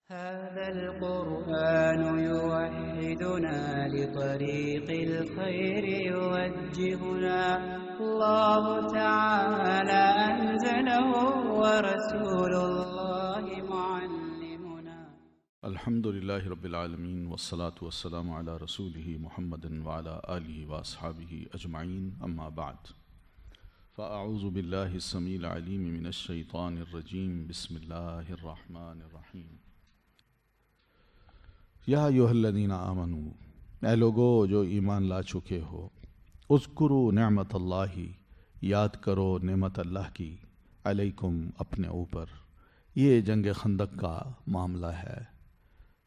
هذا القرآن يوحدنا لطريق الخير يوجهنا الله تعالى أنزله ورسول الله معلمنا. الحمد لله رب العالمين والصلاة والسلام على رسوله محمد وعلى آله وأصحابه أجمعين أما بعد فأعوذ بالله السميع العليم من الشيطان الرجيم بسم الله الرحمن الرحيم یا ایھا الذین آمنوا، اے لوگو جو ایمان لا چکے ہو، اذکروا نعمت اللہ، یاد کرو نعمت اللہ کی، علیکم اپنے اوپر۔ یہ جنگ خندق کا معاملہ ہے،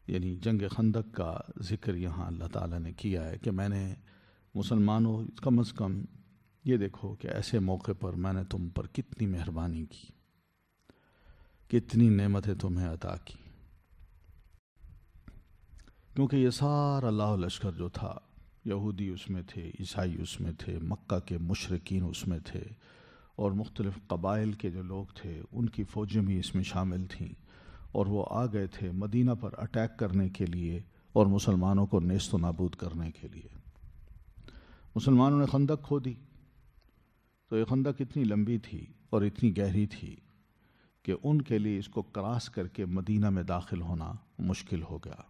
یعنی جنگ خندق کا ذکر یہاں اللہ تعالیٰ نے کیا ہے کہ میں نے مسلمانوں کم از کم یہ دیکھو کہ ایسے موقع پر میں نے تم پر کتنی مہربانی کی، کتنی نعمتیں تمہیں عطا کی، کیونکہ یہ سارا لاہ لشکر جو تھا، یہودی اس میں تھے، عیسائی اس میں تھے، مکہ کے مشرکین اس میں تھے، اور مختلف قبائل کے جو لوگ تھے ان کی فوجیں بھی اس میں شامل تھیں، اور وہ آ گئے تھے مدینہ پر اٹیک کرنے کے لیے اور مسلمانوں کو نیست و نابود کرنے کے لیے۔ مسلمانوں نے خندق کھودی، تو یہ خندق اتنی لمبی تھی اور اتنی گہری تھی کہ ان کے لیے اس کو کراس کر کے مدینہ میں داخل ہونا مشکل ہو گیا۔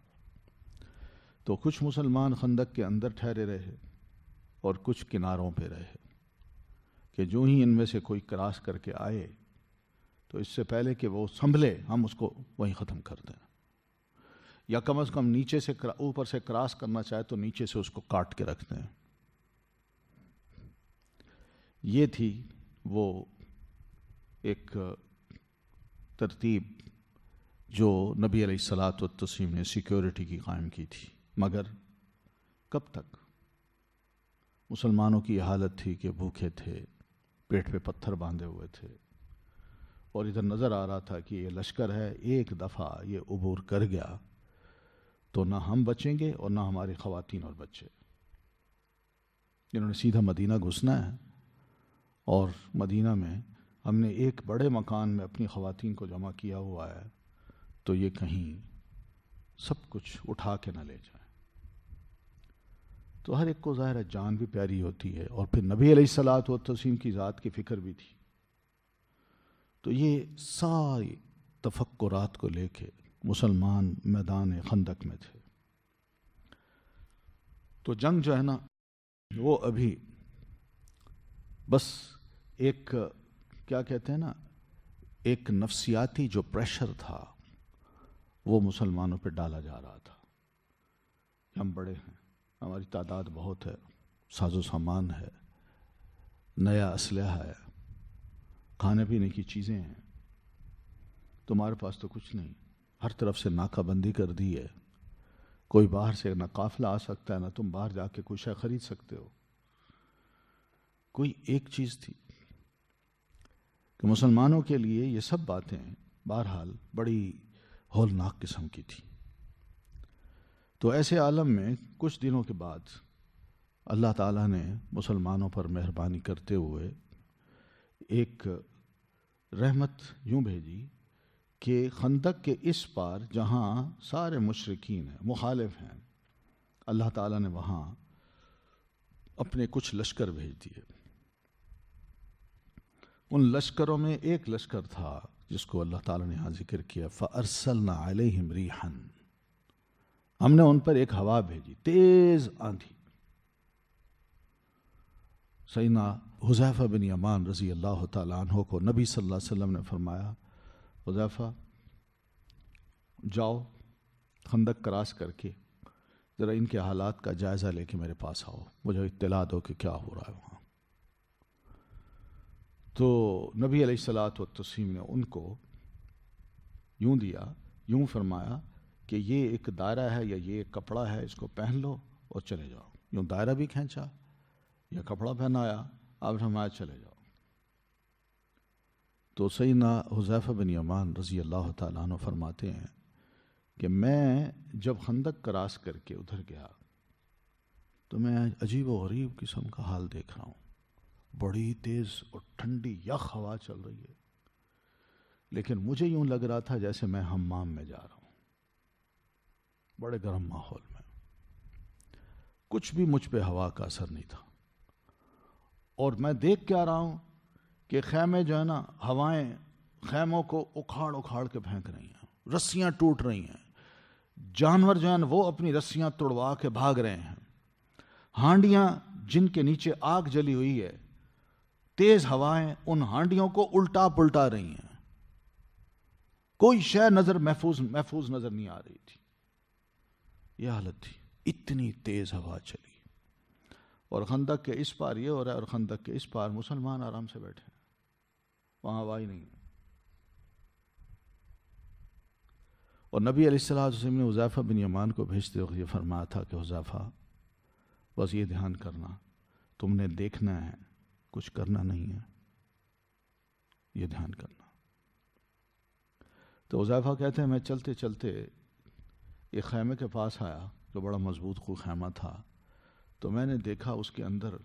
تو کچھ مسلمان خندق کے اندر ٹھہرے رہے اور کچھ کناروں پہ رہے کہ جو ہی ان میں سے کوئی کراس کر کے آئے تو اس سے پہلے کہ وہ سنبھلے ہم اس کو وہیں ختم کر دیں، یا کم از کم نیچے سے اوپر سے کراس کرنا چاہے تو نیچے سے اس کو کاٹ کے رکھ دیں۔ یہ تھی وہ ایک ترتیب جو نبی علیہ الصلاۃ والتسلیم نے سیکیورٹی کی قائم کی تھی، مگر کب تک؟ مسلمانوں کی یہ حالت تھی کہ بھوکے تھے، پیٹ پہ پتھر باندھے ہوئے تھے، اور ادھر نظر آ رہا تھا کہ یہ لشکر ہے، ایک دفعہ یہ عبور کر گیا تو نہ ہم بچیں گے اور نہ ہماری خواتین اور بچے۔ انہوں نے سیدھا مدینہ گھسنا ہے، اور مدینہ میں ہم نے ایک بڑے مکان میں اپنی خواتین کو جمع کیا ہوا ہے، تو یہ کہیں سب کچھ اٹھا کے نہ لے جائیں۔ تو ہر ایک کو ظاہر ہے جان بھی پیاری ہوتی ہے، اور پھر نبی علیہ الصلاۃ والتسلیم کی ذات کی فکر بھی تھی۔ تو یہ ساری تفکرات کو لے کے مسلمان میدان خندق میں تھے۔ تو جنگ جو ہے نا وہ ابھی بس ایک کیا کہتے ہیں نا، ایک نفسیاتی جو پریشر تھا وہ مسلمانوں پہ ڈالا جا رہا تھا۔ ہم بڑے ہیں، ہماری تعداد بہت ہے، ساز و سامان ہے، نیا اسلحہ ہے، کھانے پینے کی چیزیں ہیں، تمہارے پاس تو کچھ نہیں، ہر طرف سے ناکہ بندی کر دی ہے، کوئی باہر سے نہ قافلہ آ سکتا ہے، نہ تم باہر جا کے کوئی شے خرید سکتے ہو۔ کوئی ایک چیز تھی کہ مسلمانوں کے لیے یہ سب باتیں بہرحال بڑی ہولناک قسم کی تھی۔ تو ایسے عالم میں کچھ دنوں کے بعد اللہ تعالیٰ نے مسلمانوں پر مہربانی کرتے ہوئے ایک رحمت یوں بھیجی کہ خندق کے اس پار جہاں سارے مشرکین ہیں، مخالف ہیں، اللہ تعالیٰ نے وہاں اپنے کچھ لشکر بھیج دیے۔ ان لشکروں میں ایک لشکر تھا جس کو اللہ تعالیٰ نے یہاں ذکر کیا، فَأَرْسَلْنَا عَلَيْهِمْ رِيحًا، ہم نے ان پر ایک ہوا بھیجی، تیز آندھی۔ سیدنا حذیفہ بن یمان رضی اللہ تعالیٰ عنہ کو نبی صلی اللہ علیہ وسلم نے فرمایا، حذیفہ جاؤ خندق کراس کر کے ذرا ان کے حالات کا جائزہ لے کے میرے پاس آؤ، مجھے اطلاع دو کہ کیا ہو رہا ہے وہاں۔ تو نبی علیہ الصلاۃ والتسلیم نے ان کو یوں دیا، یوں فرمایا کہ یہ ایک دائرہ ہے یا یہ ایک کپڑا ہے، اس کو پہن لو اور چلے جاؤ۔ یوں دائرہ بھی کھینچا یا کپڑا پہنایا، آپ فرمایا چلے جاؤ۔ تو سیدنا حذیفہ بن یمان رضی اللہ تعالیٰ عنہ فرماتے ہیں کہ میں جب خندق کراس کر کے ادھر گیا تو میں عجیب و غریب قسم کا حال دیکھ رہا ہوں، بڑی تیز اور ٹھنڈی یخ ہوا چل رہی ہے، لیکن مجھے یوں لگ رہا تھا جیسے میں حمام میں جا رہا ہوں۔ بڑے گرم ماحول میں، کچھ بھی مجھ پہ ہوا کا اثر نہیں تھا، اور میں دیکھ کے آ رہا ہوں کہ خیمے جو ہے نا، ہوائیں خیموں کو اکھاڑ اکھاڑ کے پھینک رہی ہیں، رسیاں ٹوٹ رہی ہیں، جانور جو ہیں وہ اپنی رسیاں توڑوا کے بھاگ رہے ہیں، ہانڈیاں جن کے نیچے آگ جلی ہوئی ہے، تیز ہوائیں ان ہانڈیوں کو الٹا پلٹا رہی ہیں، کوئی شے نظر محفوظ نظر نہیں آ رہی تھی، یہ حالت تھی، اتنی تیز ہوا چلی، اور خندق کے اس پار یہ ہو رہا ہے اور خندق کے اس پار مسلمان آرام سے بیٹھے ہیں، وہاں ہوا ہی نہیں۔ اور نبی علیہ السلام نے حذیفہ بن یمان کو بھیجتے وقت یہ فرمایا تھا کہ حذیفہ بس یہ دھیان کرنا، تم نے دیکھنا ہے، کچھ کرنا نہیں ہے، یہ دھیان کرنا۔ تو حذیفہ کہتے ہیں میں چلتے چلتے ایک خیمے کے پاس آیا جو بڑا مضبوط خیمہ تھا، تو میں نے دیکھا اس کے اندر،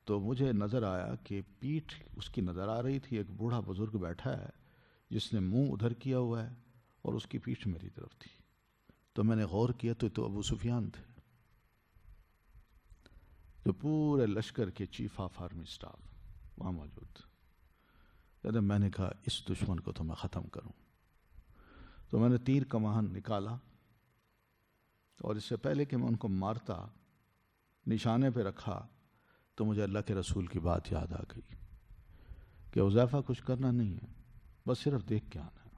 تو مجھے نظر آیا کہ پیٹھ اس کی نظر آ رہی تھی، ایک بوڑھا بزرگ بیٹھا ہے جس نے منہ ادھر کیا ہوا ہے اور اس کی پیٹھ میری طرف تھی، تو میں نے غور کیا تو ابو سفیان تھے، جو پورے لشکر کے چیف آف آرمی سٹاف وہاں موجود تھے۔ کہتے میں نے کہا اس دشمن کو تو میں ختم کروں، تو میں نے تیر کمان نکالا، اور اس سے پہلے کہ میں ان کو مارتا نشانے پہ رکھا تو مجھے اللہ کے رسول کی بات یاد آ گئی کہ حذیفہ کچھ کرنا نہیں ہے، بس صرف دیکھ کے آنا ہے۔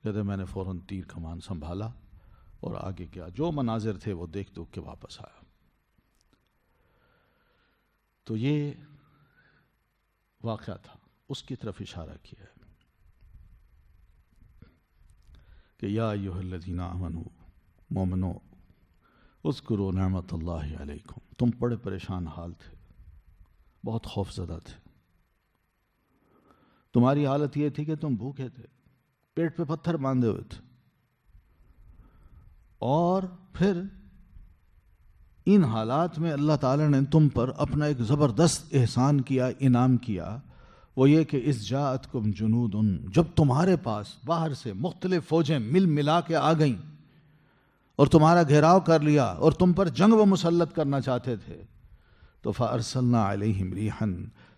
کہتے میں نے فوراً تیر کمان سنبھالا اور آگے کیا، جو مناظر تھے وہ دیکھ دکھ کے واپس آیا۔ تو یہ واقعہ تھا، اس کی طرف اشارہ کیا ہے کہ یا ایھا الذین آمنوا، مومنو اذکروا نعمت اللہ علیکم، تم بڑے پریشان حال تھے، بہت خوف زدہ تھے، تمہاری حالت یہ تھی کہ تم بھوکے تھے، پیٹ پہ پتھر باندھے ہوئے تھے، اور پھر ان حالات میں اللہ تعالیٰ نے تم پر اپنا ایک زبردست احسان کیا، انعام کیا، وہ یہ کہ اذ جاءتکم جنود، جب تمہارے پاس باہر سے مختلف فوجیں مل ملا کے آ گئیں اور تمہارا گھیراؤ کر لیا اور تم پر جنگ و مسلط کرنا چاہتے تھے، تو فارسلنا علیہم ریحا،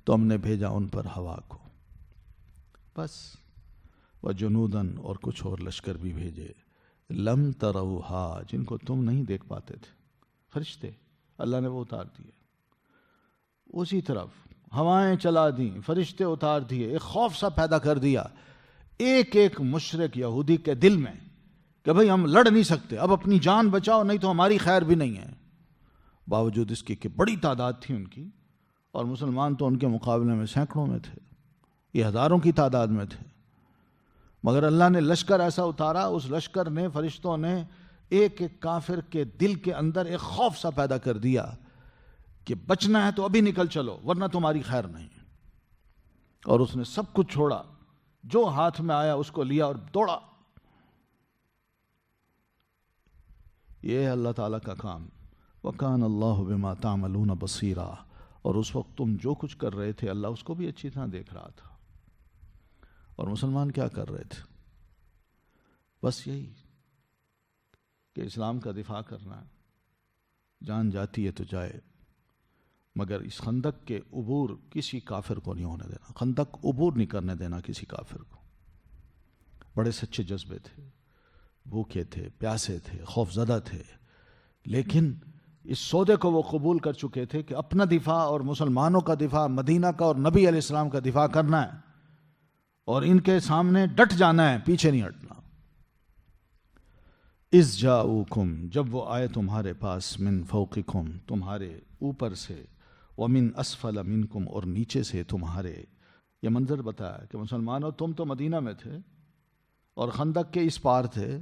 تو ہم نے بھیجا ان پر ہوا کو، بس، وجنوداً، اور کچھ اور لشکر بھی بھیجے، لم تروہا، جن کو تم نہیں دیکھ پاتے تھے، فرشتے اللہ نے وہ اتار دیے، اسی طرف ہوائیں چلا دیں، فرشتے اتار دیے، ایک خوف سا پیدا کر دیا ایک ایک مشرک یہودی کے دل میں کہ بھئی ہم لڑ نہیں سکتے، اب اپنی جان بچاؤ نہیں تو ہماری خیر بھی نہیں ہے۔ باوجود اس کی کہ بڑی تعداد تھی ان کی، اور مسلمان تو ان کے مقابلے میں سینکڑوں میں تھے، یہ ہزاروں کی تعداد میں تھے، مگر اللہ نے لشکر ایسا اتارا، اس لشکر نے، فرشتوں نے ایک ایک کافر کے دل کے اندر ایک خوف سا پیدا کر دیا کہ بچنا ہے تو ابھی نکل چلو ورنہ تمہاری خیر نہیں، اور اس نے سب کچھ چھوڑا، جو ہاتھ میں آیا اس کو لیا اور دوڑا۔ یہ ہے اللہ تعالیٰ کا کام، وَكَانَ اللَّهُ بِمَا تَعْمَلُونَ بَصِيرًا، اور اس وقت تم جو کچھ کر رہے تھے اللہ اس کو بھی اچھی طرح دیکھ رہا تھا۔ اور مسلمان کیا کر رہے تھے؟ بس یہی کہ اسلام کا دفاع کرنا ہے، جان جاتی ہے تو جائے، مگر اس خندق کے عبور کسی کافر کو نہیں ہونے دینا، خندق عبور نہیں کرنے دینا کسی کافر کو۔ بڑے سچے جذبے تھے، بھوکے تھے، پیاسے تھے، خوف زدہ تھے، لیکن اس سودے کو وہ قبول کر چکے تھے کہ اپنا دفاع اور مسلمانوں کا دفاع، مدینہ کا اور نبی علیہ السلام کا دفاع کرنا ہے، اور ان کے سامنے ڈٹ جانا ہے، پیچھے نہیں ہٹنا۔ اذ جاؤکم، جب وہ آئے تمہارے پاس، من فوقکم، تمہارے اوپر سے، ومن اسفل منکم، اور نیچے سے تمہارے۔ یہ منظر بتایا کہ مسلمانوں تم تو مدینہ میں تھے اور خندق کے اس پار تھے،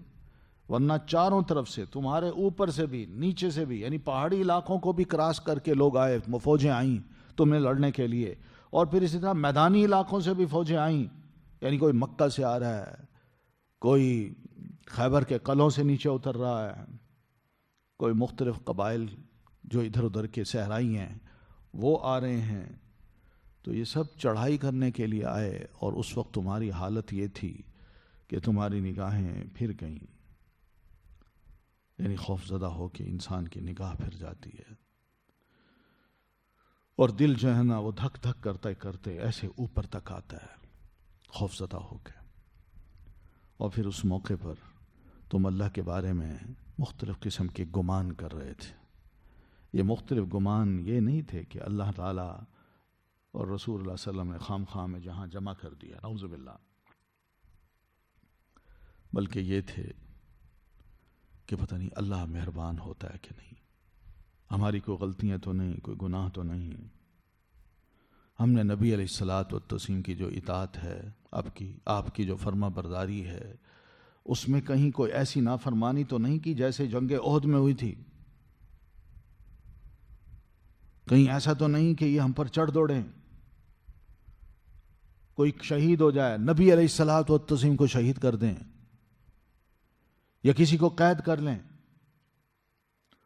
ورنہ چاروں طرف سے تمہارے اوپر سے بھی نیچے سے بھی، یعنی پہاڑی علاقوں کو بھی کراس کر کے لوگ آئے، فوجیں آئیں تمہیں لڑنے کے لیے، اور پھر اسی طرح میدانی علاقوں سے بھی فوجیں آئیں، یعنی کوئی مکہ سے آ رہا ہے، کوئی خیبر کے قلعوں سے نیچے اتر رہا ہے، کوئی مختلف قبائل جو ادھر ادھر کے صحرائی ہیں وہ آ رہے ہیں، تو یہ سب چڑھائی کرنے کے لیے آئے، اور اس وقت تمہاری حالت یہ تھی کہ تمہاری نگاہیں پھر گئیں، یعنی خوف زدہ ہو کے انسان کی نگاہ پھر جاتی ہے اور دل جو ہے نا وہ دھک دھک کرتے کرتے ایسے اوپر تک آتا ہے خوف زدہ ہو کے. اور پھر اس موقع پر تم اللہ کے بارے میں مختلف قسم کے گمان کر رہے تھے. یہ مختلف گمان یہ نہیں تھے کہ اللہ تعالیٰ اور رسول اللہ صلی اللہ علیہ وسلم نے خام خام میں جہاں جمع کر دیا، نعوذ باللہ، بلکہ یہ تھے کہ پتہ نہیں اللہ مہربان ہوتا ہے کہ نہیں، ہماری کوئی غلطیاں تو نہیں، کوئی گناہ تو نہیں، ہم نے نبی علیہ الصلاۃ والتسلیم کی جو اطاعت ہے، آپ کی جو فرما برداری ہے، اس میں کہیں کوئی ایسی نافرمانی تو نہیں کی جیسے جنگ احد میں ہوئی تھی، کہیں ایسا تو نہیں کہ یہ ہم پر چڑھ دوڑیں، کوئی شہید ہو جائے، نبی علیہ الصلاۃ والتسلیم کو شہید کر دیں یا کسی کو قید کر لیں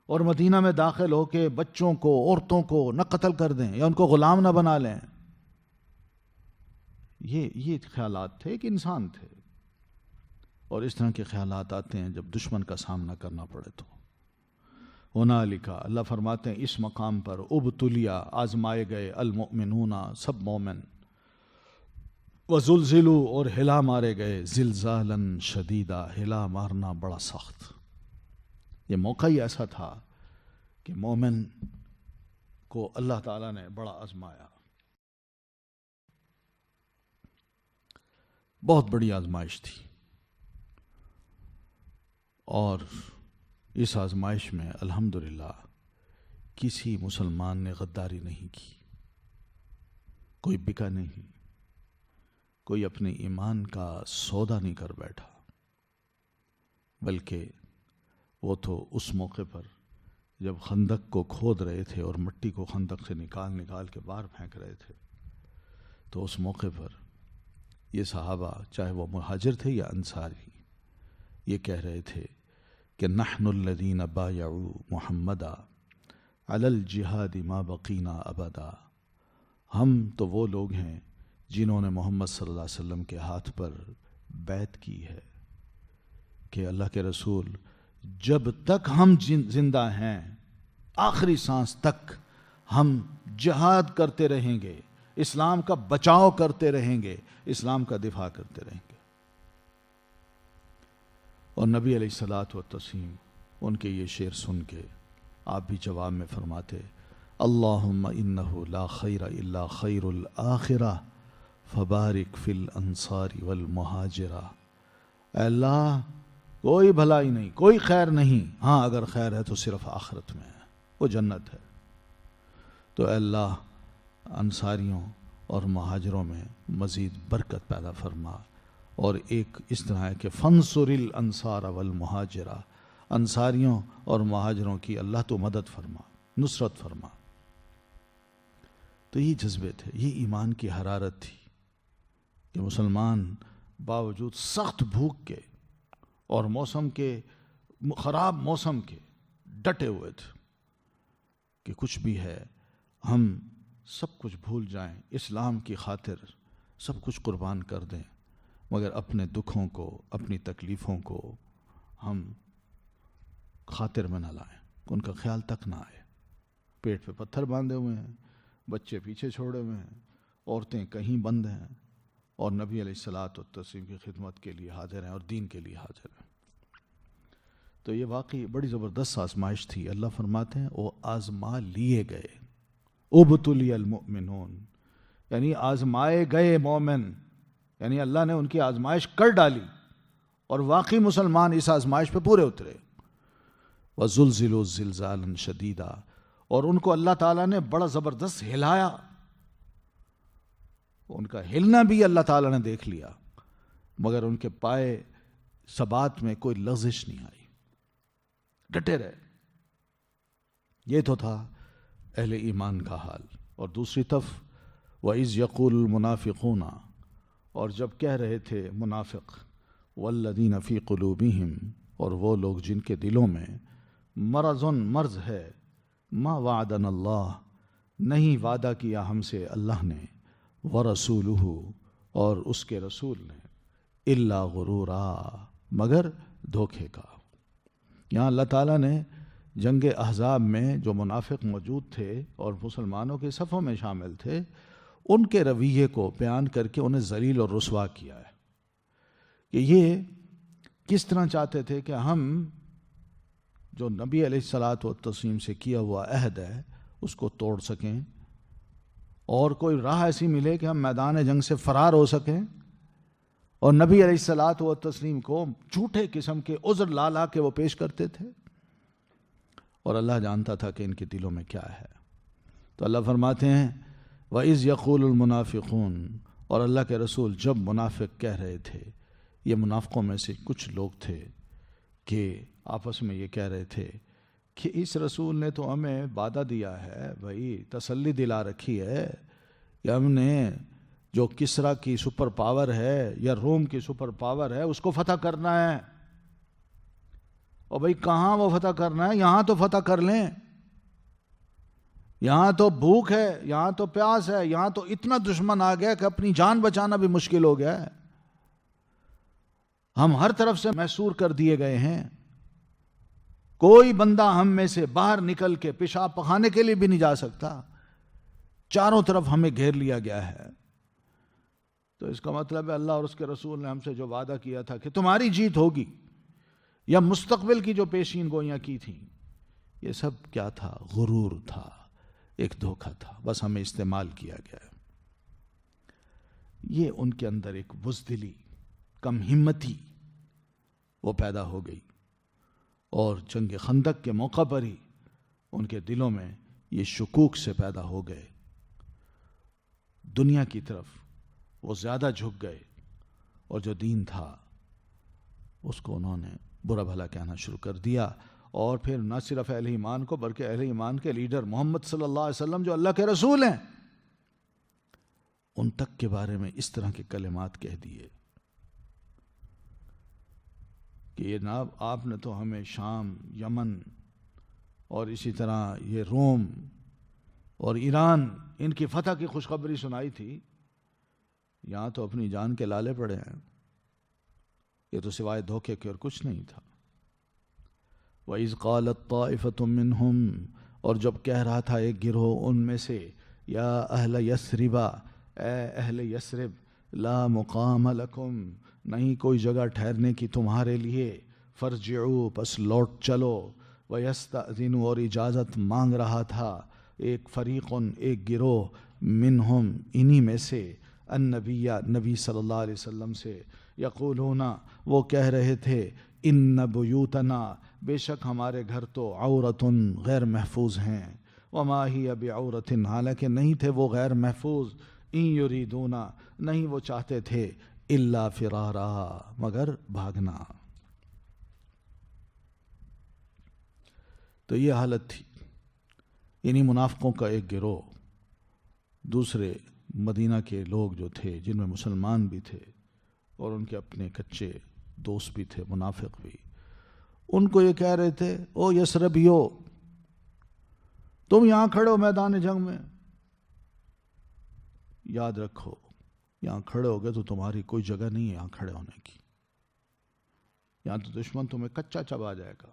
اور مدینہ میں داخل ہو کے بچوں کو، عورتوں کو نہ قتل کر دیں یا ان کو غلام نہ بنا لیں. یہ خیالات تھے، ایک انسان تھے، اور اس طرح کے خیالات آتے ہیں جب دشمن کا سامنا کرنا پڑے تو. ہنالک، اللہ فرماتے ہیں اس مقام پر، ابتلیا، آزمائے گئے، المؤمنون، سب مومن، وزلزلوا، اور ہلا مارے گئے، زلزالا شدیدا، ہلا مارنا بڑا سخت. یہ موقع ہی ایسا تھا کہ مومن کو اللہ تعالیٰ نے بڑا آزمایا، بہت بڑی آزمائش تھی. اور اس آزمائش میں الحمدللہ کسی مسلمان نے غداری نہیں کی، کوئی بکا نہیں، کوئی اپنے ایمان کا سودا نہیں کر بیٹھا، بلکہ وہ تو اس موقع پر جب خندق کو کھود رہے تھے اور مٹی کو خندق سے نکال کے باہر پھینک رہے تھے، تو اس موقع پر یہ صحابہ، چاہے وہ مہاجر تھے یا انصاری، یہ کہہ رہے تھے کہ نحن الذین بایعوا محمدا علی الجہاد ما بقینا ابدا. ہم تو وہ لوگ ہیں جنہوں نے محمد صلی اللہ علیہ وسلم کے ہاتھ پر بیعت کی ہے کہ اللہ کے رسول، جب تک ہم زندہ ہیں، آخری سانس تک ہم جہاد کرتے رہیں گے، اسلام کا بچاؤ کرتے رہیں گے، اسلام کا دفاع کرتے رہیں گے. اور نبی علیہ الصلاۃ والتسلیم ان کے یہ شعر سن کے آپ بھی جواب میں فرماتے، اللہم انہ لا خیر الا خیر الآخرہ فبارک فی الانصار والمہاجرہ. اے اللہ، کوئی بھلائی نہیں، کوئی خیر نہیں، ہاں اگر خیر ہے تو صرف آخرت میں ہے، وہ جنت ہے. تو اے اللہ، انصاریوں اور مہاجروں میں مزید برکت پیدا فرما. اور ایک اس طرح ہے کہ فنصر الانصار والمہاجرہ، انصاریوں اور مہاجروں کی اللہ تو مدد فرما، نصرت فرما. تو یہ جذبے تھے، یہ ایمان کی حرارت تھی کہ مسلمان باوجود سخت بھوک کے اور موسم کے، خراب موسم کے، ڈٹے ہوئے تھے کہ کچھ بھی ہے ہم سب کچھ بھول جائیں، اسلام کی خاطر سب کچھ قربان کر دیں، مگر اپنے دکھوں کو، اپنی تکلیفوں کو ہم خاطر میں نہ لائیں، ان کا خیال تک نہ آئے. پیٹ پہ پتھر باندھے ہوئے ہیں، بچے پیچھے چھوڑے ہوئے ہیں، عورتیں کہیں بند ہیں، اور نبی علیہ الصلاۃ والتسلیم کی خدمت کے لیے حاضر ہیں اور دین کے لیے حاضر ہیں. تو یہ واقعی بڑی زبردست آزمائش تھی. اللہ فرماتے ہیں وہ آزما لیے گئے، ابتلی المؤمنون، یعنی آزمائے گئے مومن، یعنی اللہ نے ان کی آزمائش کر ڈالی اور واقعی مسلمان اس آزمائش پہ پورے اترے. وَزُلْزِلُوا زِلْزَالًا شَدِيدًا، اور ان کو اللہ تعالیٰ نے بڑا زبردست ہلایا، ان کا ہلنا بھی اللہ تعالیٰ نے دیکھ لیا، مگر ان کے پائے ثبات میں کوئی لغزش نہیں آئی، ڈٹے رہے. یہ تو تھا اہل ایمان کا حال. اور دوسری طرف وَإِذْ يَقُولُ الْمُنَافِقُونَ، اور جب کہہ رہے تھے منافق، وَالَّذِينَ فِي قُلُوبِهِمْ، اور وہ لوگ جن کے دلوں میں مرض ہے، مَا وَعَدَنَا اللَّهُ، نہیں وعدہ کیا ہم سے اللہ نے، وَرَسُولُهُ، اور اس کے رسول نے، إِلَّا غُرُورًا، مگر دھوکے کا. یہاں اللہ تعالیٰ نے جنگ احزاب میں جو منافق موجود تھے اور مسلمانوں کے صفوں میں شامل تھے، ان کے رویے کو بیان کر کے انہیں ذلیل اور رسوا کیا ہے کہ یہ کس طرح چاہتے تھے کہ ہم جو نبی علیہ الصلاۃ والتسلیم سے کیا ہوا عہد ہے اس کو توڑ سکیں، اور کوئی راہ ایسی ملے کہ ہم میدان جنگ سے فرار ہو سکیں، اور نبی علیہ الصلاۃ والتسلیم کو جھوٹے قسم کے عذر لا لا کے وہ پیش کرتے تھے، اور اللہ جانتا تھا کہ ان کے دلوں میں کیا ہے۔ تو اللہ فرماتے ہیں وَإِذْ يَقُولُ الْمُنَافِقُونَ، اور اللہ کے رسول جب منافق کہہ رہے تھے، یہ منافقوں میں سے کچھ لوگ تھے کہ آپس میں یہ کہہ رہے تھے کہ اس رسول نے تو ہمیں وعدہ دیا ہے، بھائی تسلی دلا رکھی ہے کہ ہم نے جو کسرا کی سپر پاور ہے یا روم کی سپر پاور ہے اس کو فتح کرنا ہے، اور بھائی کہاں وہ فتح کرنا ہے، یہاں تو فتح کر لیں، یہاں تو بھوک ہے، یہاں تو پیاس ہے، یہاں تو اتنا دشمن آ گیا کہ اپنی جان بچانا بھی مشکل ہو گیا ہے، ہم ہر طرف سے محصور کر دیے گئے ہیں، کوئی بندہ ہم میں سے باہر نکل کے پیشاب پخانے کے لیے بھی نہیں جا سکتا، چاروں طرف ہمیں گھیر لیا گیا ہے۔ تو اس کا مطلب ہے اللہ اور اس کے رسول نے ہم سے جو وعدہ کیا تھا کہ تمہاری جیت ہوگی، یا مستقبل کی جو پیشین گوئیاں کی تھیں، یہ سب کیا تھا؟ غرور تھا، ایک دھوکہ تھا، بس ہمیں استعمال کیا گیا۔ یہ ان کے اندر ایک بزدلی، کم ہمتی وہ پیدا ہو گئی، اور جنگ خندق کے موقع پر ہی ان کے دلوں میں یہ شکوک سے پیدا ہو گئے، دنیا کی طرف وہ زیادہ جھک گئے، اور جو دین تھا اس کو انہوں نے برا بھلا کہنا شروع کر دیا، اور پھر نہ صرف اہل ایمان کو بلکہ اہل ایمان کے لیڈر محمد صلی اللہ علیہ وسلم جو اللہ کے رسول ہیں ان تک کے بارے میں اس طرح کے کلمات کہہ دیے کہ یہ جناب آپ نے تو ہمیں شام، یمن اور اسی طرح یہ روم اور ایران ان کی فتح کی خوشخبری سنائی تھی، یہاں تو اپنی جان کے لالے پڑے ہیں، یہ تو سوائے دھوکے کے اور کچھ نہیں تھا۔ وَإِذْ قَالَتْ طَائِفَةٌ مِّنْهُمْ، اور جب کہہ رہا تھا ایک گروہ ان میں سے، یا اہل یثرب، اے اہل یثرب، لا مقام لکم، نہیں کوئی جگہ ٹھہرنے کی تمہارے لیے، فرجعوا، پس لوٹ چلو، وَيَسْتَأْذِنُوا، اور اجازت مانگ رہا تھا ایک فریقن، ایک گروہ، منہم انہی میں سے، النبی، نبی صلی اللہ علیہ وسلم سے، یقولون، وہ کہہ رہے تھے، ان بیوتنا، بے شک ہمارے گھر تو عورتن، غیر محفوظ ہیں، وما ہی بعورت، حالانکہ نہیں تھے وہ غیر محفوظ، ان یریدون، نہیں وہ چاہتے تھے، الا فرارا، مگر بھاگنا۔ تو یہ حالت تھی، انہی منافقوں کا ایک گروہ، دوسرے مدینہ کے لوگ جو تھے جن میں مسلمان بھی تھے اور ان کے اپنے کچے دوست بھی تھے، منافق بھی، ان کو یہ کہہ رہے تھے، او یثربیو، تم یہاں کھڑے ہو میدان جنگ میں، یاد رکھو یہاں کھڑے ہو گئے تو تمہاری کوئی جگہ نہیں ہے یہاں کھڑے ہونے کی، یہاں تو دشمن تمہیں کچا چبا جائے گا،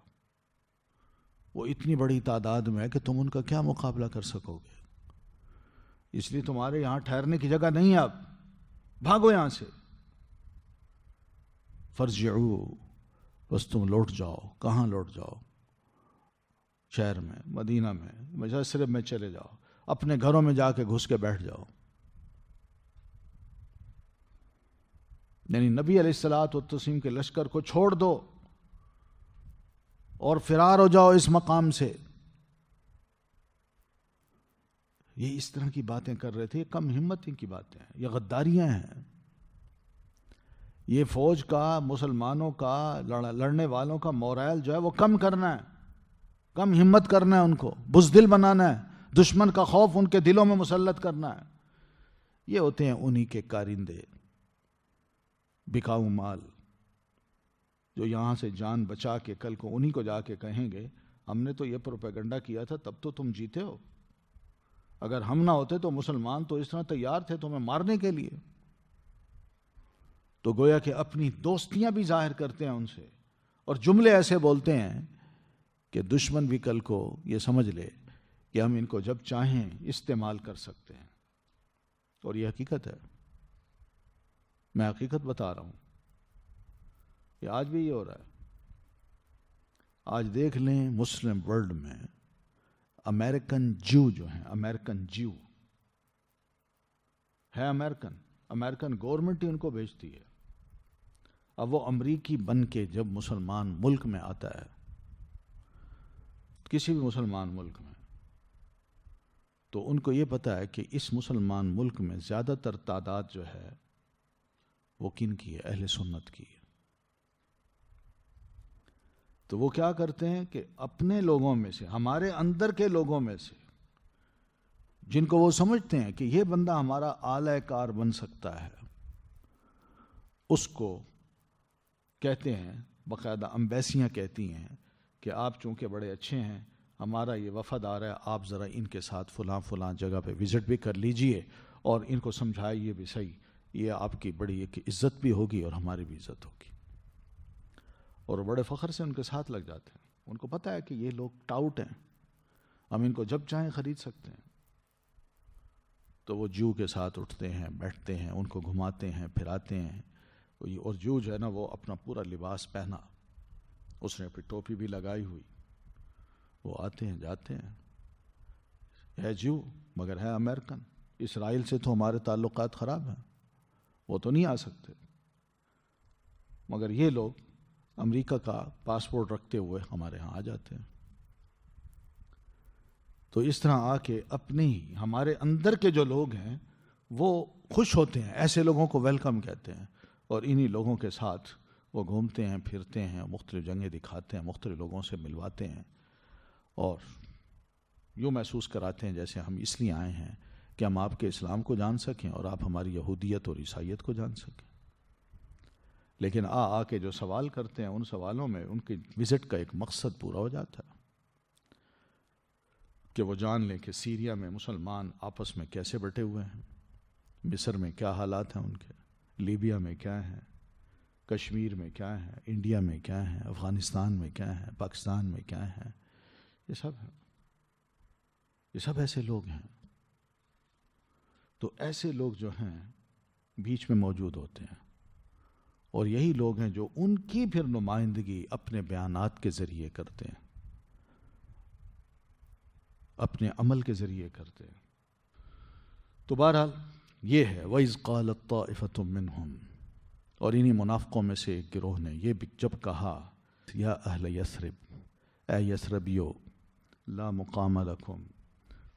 وہ اتنی بڑی تعداد میں ہے کہ تم ان کا کیا مقابلہ کر سکو گے، اس لیے تمہارے یہاں ٹھہرنے کی جگہ نہیں ہے، اب بھاگو یہاں سے، فرجعو، بس تم لوٹ جاؤ۔ کہاں لوٹ جاؤ؟ شہر میں، مدینہ میں، یثرب میں چلے جاؤ، اپنے گھروں میں جا کے گھس کے بیٹھ جاؤ، یعنی نبی علیہ الصلاۃ والتسلیم کے لشکر کو چھوڑ دو اور فرار ہو جاؤ اس مقام سے۔ یہ اس طرح کی باتیں کر رہے تھے، یہ کم ہمت کی باتیں ہیں، یہ غداریاں ہیں، یہ فوج کا، مسلمانوں کا، لڑنے والوں کا مورائل جو ہے وہ کم کرنا ہے، کم ہمت کرنا ہے، ان کو بزدل بنانا ہے، دشمن کا خوف ان کے دلوں میں مسلط کرنا ہے۔ یہ ہوتے ہیں انہی کے کارندے، بکاؤ مال، جو یہاں سے جان بچا کے کل کو انہی کو جا کے کہیں گے ہم نے تو یہ پروپیگنڈا کیا تھا تب تو تم جیتے ہو، اگر ہم نہ ہوتے تو مسلمان تو اس طرح تیار تھے تمہیں مارنے کے لیے۔ تو گویا کہ اپنی دوستیاں بھی ظاہر کرتے ہیں ان سے، اور جملے ایسے بولتے ہیں کہ دشمن بھی کل کو یہ سمجھ لے کہ ہم ان کو جب چاہیں استعمال کر سکتے ہیں. اور یہ حقیقت ہے، میں حقیقت بتا رہا ہوں. یہ آج بھی یہ ہو رہا ہے. آج دیکھ لیں مسلم ورلڈ میں امریکن جیو جو ہیں، امریکن جیو ہے، امریکن گورنمنٹ ہی ان کو بھیجتی ہے. اب وہ امریکی بن کے جب مسلمان ملک میں آتا ہے، کسی بھی مسلمان ملک میں، تو ان کو یہ پتا ہے کہ اس مسلمان ملک میں زیادہ تر تعداد جو ہے وہ کن کی ہے؟ اہل سنت کی ہے. تو وہ کیا کرتے ہیں کہ اپنے لوگوں میں سے، ہمارے اندر کے لوگوں میں سے، جن کو وہ سمجھتے ہیں کہ یہ بندہ ہمارا اعلی کار بن سکتا ہے، اس کو کہتے ہیں، باقاعدہ امبیسیاں کہتی ہیں کہ آپ چونکہ بڑے اچھے ہیں، ہمارا یہ وفد آ رہا ہے، آپ ذرا ان کے ساتھ فلاں جگہ پہ وزٹ بھی کر لیجئے اور ان کو سمجھائیے بھی صحیح، یہ آپ کی بڑی ایک عزت بھی ہوگی اور ہماری بھی عزت ہوگی. اور بڑے فخر سے ان کے ساتھ لگ جاتے ہیں. ان کو پتہ ہے کہ یہ لوگ ٹاؤٹ ہیں، ہم ان کو جب چاہیں خرید سکتے ہیں. تو وہ جو کے ساتھ اٹھتے ہیں، بیٹھتے ہیں، ان کو گھماتے ہیں، پھراتے ہیں. اور جو ہے نا، وہ اپنا پورا لباس پہنا، اس نے پھر ٹوپی بھی لگائی ہوئی، وہ آتے ہیں جاتے ہیں. ہے جو مگر ہے امریکن. اسرائیل سے تو ہمارے تعلقات خراب ہیں، وہ تو نہیں آ سکتے، مگر یہ لوگ امریکہ کا پاسپورٹ رکھتے ہوئے ہمارے ہاں آ جاتے ہیں. تو اس طرح آ کے اپنے ہی ہمارے اندر کے جو لوگ ہیں وہ خوش ہوتے ہیں، ایسے لوگوں کو ویلکم کہتے ہیں. اور انہی لوگوں کے ساتھ وہ گھومتے ہیں، پھرتے ہیں، مختلف جگہیں دکھاتے ہیں، مختلف لوگوں سے ملواتے ہیں، اور یوں محسوس کراتے ہیں جیسے ہم اس لیے آئے ہیں کہ ہم آپ کے اسلام کو جان سکیں اور آپ ہماری یہودیت اور عیسائیت کو جان سکیں. لیکن آ کے جو سوال کرتے ہیں، ان سوالوں میں ان کی وزٹ کا ایک مقصد پورا ہو جاتا ہے کہ وہ جان لیں کہ سیریا میں مسلمان آپس میں کیسے بٹے ہوئے ہیں، مصر میں کیا حالات ہیں ان کے، لیبیا میں کیا ہے، کشمیر میں کیا ہے، انڈیا میں کیا ہے، افغانستان میں کیا ہے، پاکستان میں کیا ہے. یہ سب ایسے لوگ ہیں. تو ایسے لوگ جو ہیں بیچ میں موجود ہوتے ہیں، اور یہی لوگ ہیں جو ان کی پھر نمائندگی اپنے بیانات کے ذریعے کرتے ہیں، اپنے عمل کے ذریعے کرتے ہیں. تو بہرحال یہ ہے وَإِذْ قَالَتْ طَائِفَةٌ مِّنْهُمْ. اور انہی منافقوں میں سے ایک گروہ نے یہ جب کہا، یا اہل یثرب، اے یثربیو، لا مقام لکم،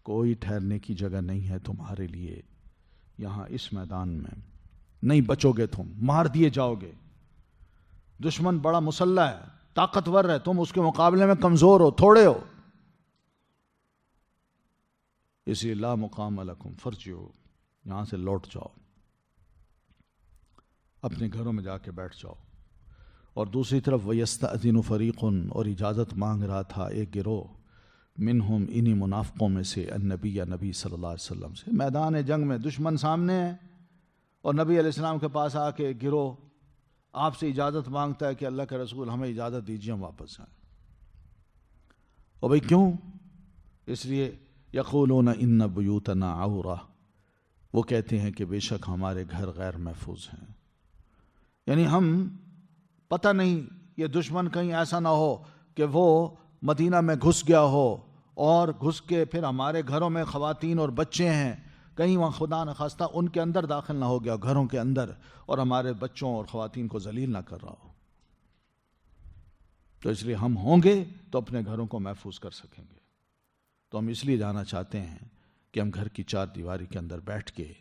کوئی ٹھہرنے کی جگہ نہیں ہے تمہارے لیے یہاں اس میدان میں، نہیں بچو گے، تم مار دیے جاؤ گے. دشمن بڑا مسلح ہے، طاقتور ہے، تم اس کے مقابلے میں کمزور ہو، تھوڑے ہو. اس لیے لا مقام لکم فرجعوا، یہاں سے لوٹ جاؤ، اپنے گھروں میں جا کے بیٹھ جاؤ. اور دوسری طرف وَيَسْتَأْذِنُ فَرِيقٌ، اور اجازت مانگ رہا تھا ایک گروہ، منہم، انہی منافقوں میں سے، النبی، یا نبی صلی اللہ علیہ وسلم سے. میدان جنگ میں دشمن سامنے ہے اور نبی علیہ السلام کے پاس آ کے گروہ آپ سے اجازت مانگتا ہے کہ اللہ کے رسول ہمیں اجازت دیجیے ہم واپس آئیں. اور بھئی کیوں؟ اس لیے یقولون ان بیوتنا عورہ، وہ کہتے ہیں کہ بے شک ہمارے گھر غیر محفوظ ہیں. یعنی ہم پتہ نہیں یہ دشمن کہیں ایسا نہ ہو کہ وہ مدینہ میں گھس گیا ہو اور گھس کے پھر ہمارے گھروں میں خواتین اور بچے ہیں، کہیں وہاں خدا نخواستہ ان کے اندر داخل نہ ہو گیا، گھروں کے اندر، اور ہمارے بچوں اور خواتین کو ذلیل نہ کر رہا ہو. تو اس لیے ہم ہوں گے تو اپنے گھروں کو محفوظ کر سکیں گے. تو ہم اس لیے جانا چاہتے ہیں کہ ہم گھر کی چار دیواری کے اندر بیٹھ کے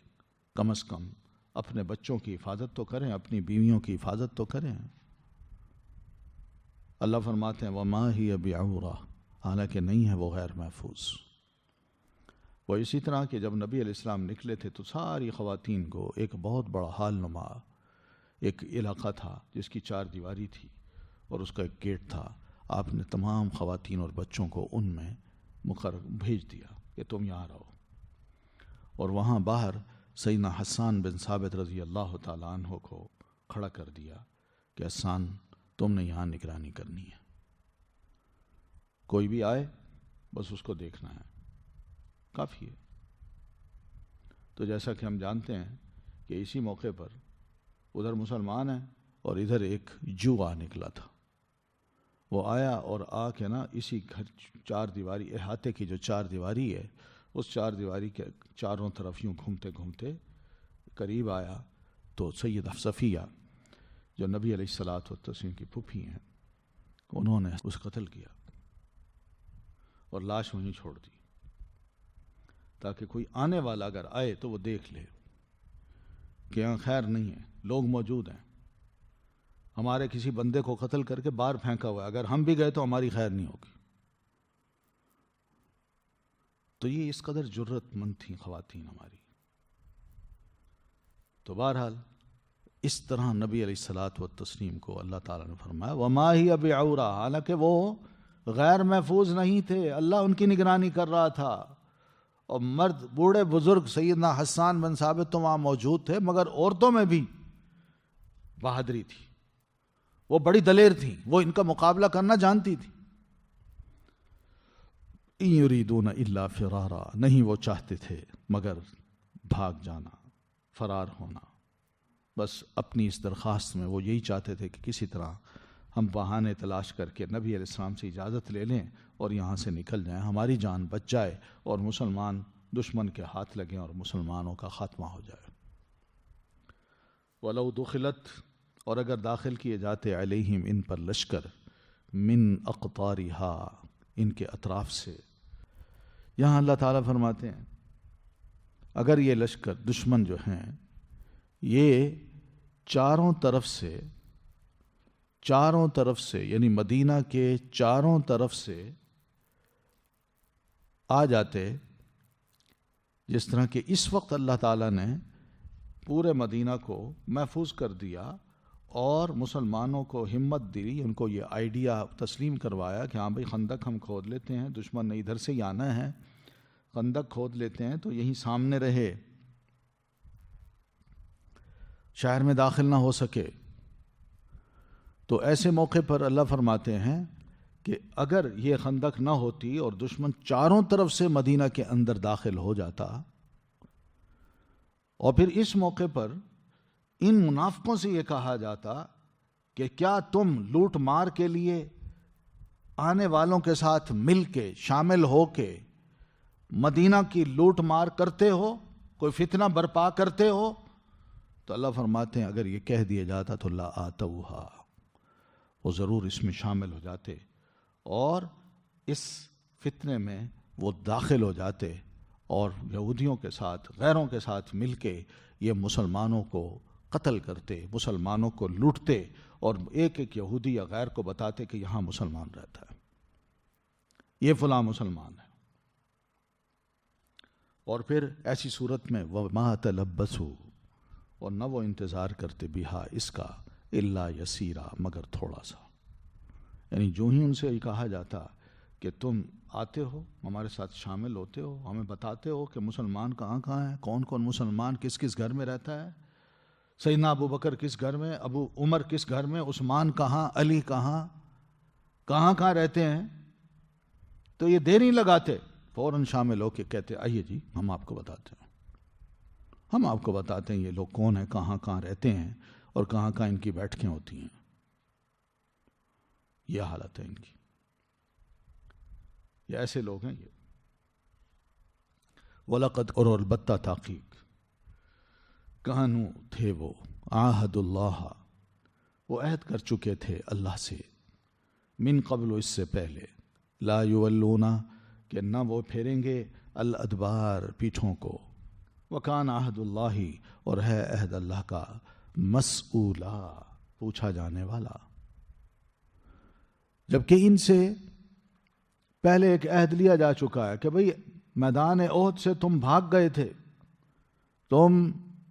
کم از کم اپنے بچوں کی حفاظت تو کریں، اپنی بیویوں کی حفاظت تو کریں. اللہ فرماتے ہیں وَمَا هِيَ بِعَوْرَةٍ، حالانکہ نہیں ہے وہ غیر محفوظ. وہ اسی طرح کہ جب نبی علیہ السلام نکلے تھے تو ساری خواتین کو ایک بہت بڑا حال نما ایک علاقہ تھا جس کی چار دیواری تھی اور اس کا ایک گیٹ تھا. آپ نے تمام خواتین اور بچوں کو ان میں بھیج دیا کہ تم یہاں رہو. اور وہاں باہر سیدنا حسان بن ثابت رضی اللہ تعالیٰ عنہ کو کھڑا کر دیا کہ حسان تم نے یہاں نگرانی کرنی ہے. کوئی بھی آئے بس اس کو دیکھنا ہے، کافی ہے۔ تو جیسا کہ ہم جانتے ہیں کہ اسی موقع پر ادھر مسلمان ہیں اور ادھر ایک جو نکلا تھا، وہ آیا اور آ کے نا اسی گھر چار دیواری احاطے کی جو چار دیواری ہے اس چار دیواری کے چاروں طرف یوں گھومتے گھومتے قریب آیا تو سیدہ صفیہ جو نبی علیہ الصلوۃ والتسلیم کی پھوپھی ہیں انہوں نے اس قتل کیا اور لاش وہیں چھوڑ دی تاکہ کوئی آنے والا اگر آئے تو وہ دیکھ لے کہ یہاں خیر نہیں ہے، لوگ موجود ہیں، ہمارے کسی بندے کو قتل کر کے باہر پھینکا ہوا ہے، اگر ہم بھی گئے تو ہماری خیر نہیں ہوگی۔ تو یہ اس قدر جرت مند تھیں خواتین ہماری۔ تو بہرحال اس طرح نبی علیہ الصلوۃ والتسلیم کو اللہ تعالیٰ نے فرمایا وما ہی بعورہ، حالانکہ وہ غیر محفوظ نہیں تھے، اللہ ان کی نگرانی کر رہا تھا، اور مرد بوڑھے بزرگ سیدنا حسان بن ثابت تو وہاں موجود تھے، مگر عورتوں میں بھی بہادری تھی، وہ بڑی دلیر تھیں، وہ ان کا مقابلہ کرنا جانتی تھی۔ ان یریدون الا فرارا، نہیں وہ چاہتے تھے مگر بھاگ جانا، فرار ہونا، بس اپنی اس درخواست میں وہ یہی چاہتے تھے کہ کسی طرح ہم بہانے تلاش کر کے نبی علیہ السلام سے اجازت لے لیں اور یہاں سے نکل جائیں، ہماری جان بچ جائے اور مسلمان دشمن کے ہاتھ لگیں اور مسلمانوں کا خاتمہ ہو جائے۔ وَلَوْ دُخِلَتْ، اور اگر داخل کیے جاتے علیہم ان پر لشکر، من اقطارها، ان کے اطراف سے۔ یہاں اللہ تعالیٰ فرماتے ہیں اگر یہ لشکر دشمن جو ہیں یہ چاروں طرف سے یعنی مدینہ کے چاروں طرف سے آ جاتے، جس طرح کہ اس وقت اللہ تعالیٰ نے پورے مدینہ کو محفوظ کر دیا اور مسلمانوں کو ہمت دی، ان کو یہ آئیڈیا تسلیم کروایا کہ ہاں بھائی خندق ہم کھود لیتے ہیں، دشمن نے ادھر سے ہی آنا ہے، خندق کھود لیتے ہیں تو یہیں سامنے رہے، شہر میں داخل نہ ہو سکے۔ تو ایسے موقع پر اللہ فرماتے ہیں کہ اگر یہ خندق نہ ہوتی اور دشمن چاروں طرف سے مدینہ کے اندر داخل ہو جاتا، اور پھر اس موقع پر ان منافقوں سے یہ کہا جاتا کہ کیا تم لوٹ مار کے لیے آنے والوں کے ساتھ مل کے شامل ہو کے مدینہ کی لوٹ مار کرتے ہو، کوئی فتنہ برپا کرتے ہو؟ تو اللہ فرماتے ہیں اگر یہ کہہ دیا جاتا تو لا آتوہا، وہ ضرور اس میں شامل ہو جاتے اور اس فتنے میں وہ داخل ہو جاتے اور یہودیوں کے ساتھ غیروں کے ساتھ مل کے یہ مسلمانوں کو قتل کرتے، مسلمانوں کو لوٹتے اور ایک ایک یہودی یا غیر کو بتاتے کہ یہاں مسلمان رہتا ہے، یہ فلاں مسلمان ہے۔ اور پھر ایسی صورت میں وَمَا تَلَبَّسُوا، اور نہ وہ انتظار کرتے بہا اس کا الا یسیرا، مگر تھوڑا سا، یعنی جو ہی ان سے یہ کہا جاتا کہ تم آتے ہو ہمارے ساتھ شامل ہوتے ہو، ہمیں بتاتے ہو کہ مسلمان کہاں کہاں ہیں، کون کون مسلمان کس کس گھر میں رہتا ہے، سیدنا ابو بکر کس گھر میں، ابو عمر کس گھر میں، عثمان کہاں، علی کہاں کہاں رہتے ہیں، تو یہ دیر نہیں لگاتے، فوراً شامل ہو کے کہتے آئیے جی ہم آپ کو بتاتے ہیں، ہم آپ کو بتاتے ہیں یہ لوگ کون ہیں، کہاں کہاں رہتے ہیں اور کہاں کہاں ان کی بیٹھکیں ہوتی ہیں۔ یہ حالت ہے ان کی، یہ ایسے لوگ ہیں یہ۔ وَلَقَدْ، اور البتہ تحقیق، کانو تھے وہ، عاہد اللہ، وہ عہد کر چکے تھے اللہ سے، من قبل، اس سے پہلے، لا یولونا، کہ نہ وہ پھیریں گے، الادبار، پیٹھوں کو، وکان عہد اللہ، اور ہے عہد اللہ کا، مسئولا، پوچھا جانے والا۔ جبکہ ان سے پہلے ایک عہد لیا جا چکا ہے کہ بھئی میدان احد سے تم بھاگ گئے تھے، تم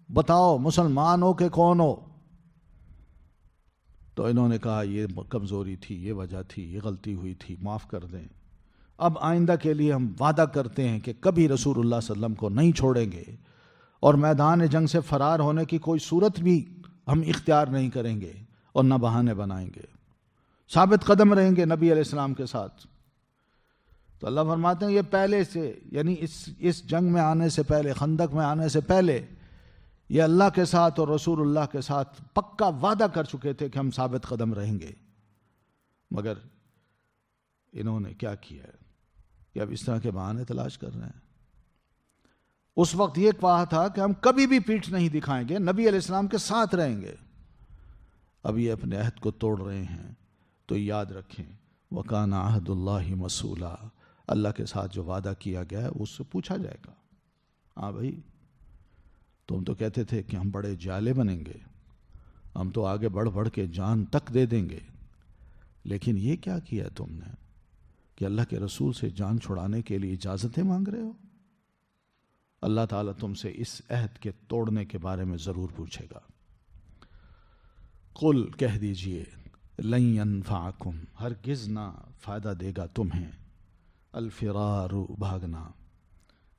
بتاؤ مسلمان ہو کہ کون ہو؟ تو انہوں نے کہا یہ کمزوری تھی، یہ وجہ تھی، یہ غلطی ہوئی تھی، معاف کر دیں۔ اب آئندہ کے لیے ہم وعدہ کرتے ہیں کہ کبھی رسول اللہ صلی اللہ علیہ وسلم کو نہیں چھوڑیں گے اور میدان جنگ سے فرار ہونے کی کوئی صورت بھی ہم اختیار نہیں کریں گے اور نہ بہانے بنائیں گے، ثابت قدم رہیں گے نبی علیہ السلام کے ساتھ۔ تو اللہ فرماتے ہیں یہ پہلے سے، یعنی اس جنگ میں آنے سے پہلے، خندق میں آنے سے پہلے یہ اللہ کے ساتھ اور رسول اللہ کے ساتھ پکا وعدہ کر چکے تھے کہ ہم ثابت قدم رہیں گے، مگر انہوں نے کیا کیا ہے کہ اب اس طرح کے بہانے تلاش کر رہے ہیں۔ اس وقت یہ کہا تھا کہ ہم کبھی بھی پیٹھ نہیں دکھائیں گے، نبی علیہ السلام کے ساتھ رہیں گے، اب یہ اپنے عہد کو توڑ رہے ہیں۔ تو یاد رکھیں وَكَانَ عَهْدُ اللَّهِ مَسْئُولًا، اللہ کے ساتھ جو وعدہ کیا گیا ہے اس سے پوچھا جائے گا۔ ہاں بھائی، تم تو کہتے تھے کہ ہم بڑے جالے بنیں گے، ہم تو آگے بڑھ بڑھ کے جان تک دے دیں گے، لیکن یہ کیا کیا تم نے کہ اللہ کے رسول سے جان چھڑانے کے لیے اجازتیں مانگ رہے ہو؟ اللہ تعالیٰ تم سے اس عہد کے توڑنے کے بارے میں ضرور پوچھے گا۔ قل، کہہ دیجئے، لن ینفعکم، ہرگز نہ فائدہ دے گا تمہیں، الفرار، بھاگنا،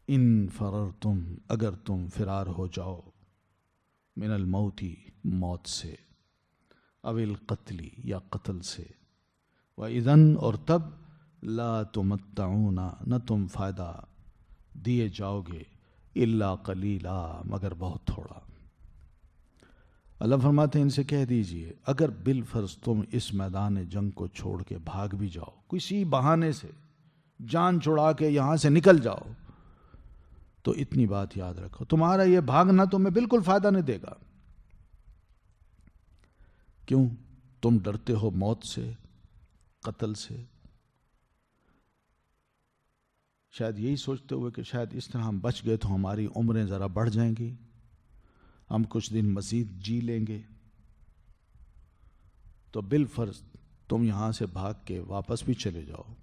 ان فررتم، اگر تم فرار ہو جاؤ، من الموتی، موت سے، او القتل، یا قتل سے، وَإِذَن، اور تب، لا تمتعون، نہ تم فائدہ دیے جاؤ گے، الا قلیلا، مگر بہت تھوڑا۔ اللہ فرماتے ہیں ان سے کہہ دیجئے اگر بالفرض تم اس میدان جنگ کو چھوڑ کے بھاگ بھی جاؤ، کسی بہانے سے جان چھڑا کے یہاں سے نکل جاؤ، تو اتنی بات یاد رکھو، تمہارا یہ بھاگنا تمہیں بالکل فائدہ نہیں دے گا۔ کیوں؟ تم ڈرتے ہو موت سے، قتل سے، شاید یہی سوچتے ہوئے کہ شاید اس طرح ہم بچ گئے تو ہماری عمریں ذرا بڑھ جائیں گی، ہم کچھ دن مزید جی لیں گے، تو بالفرض تم یہاں سے بھاگ کے واپس بھی چلے جاؤ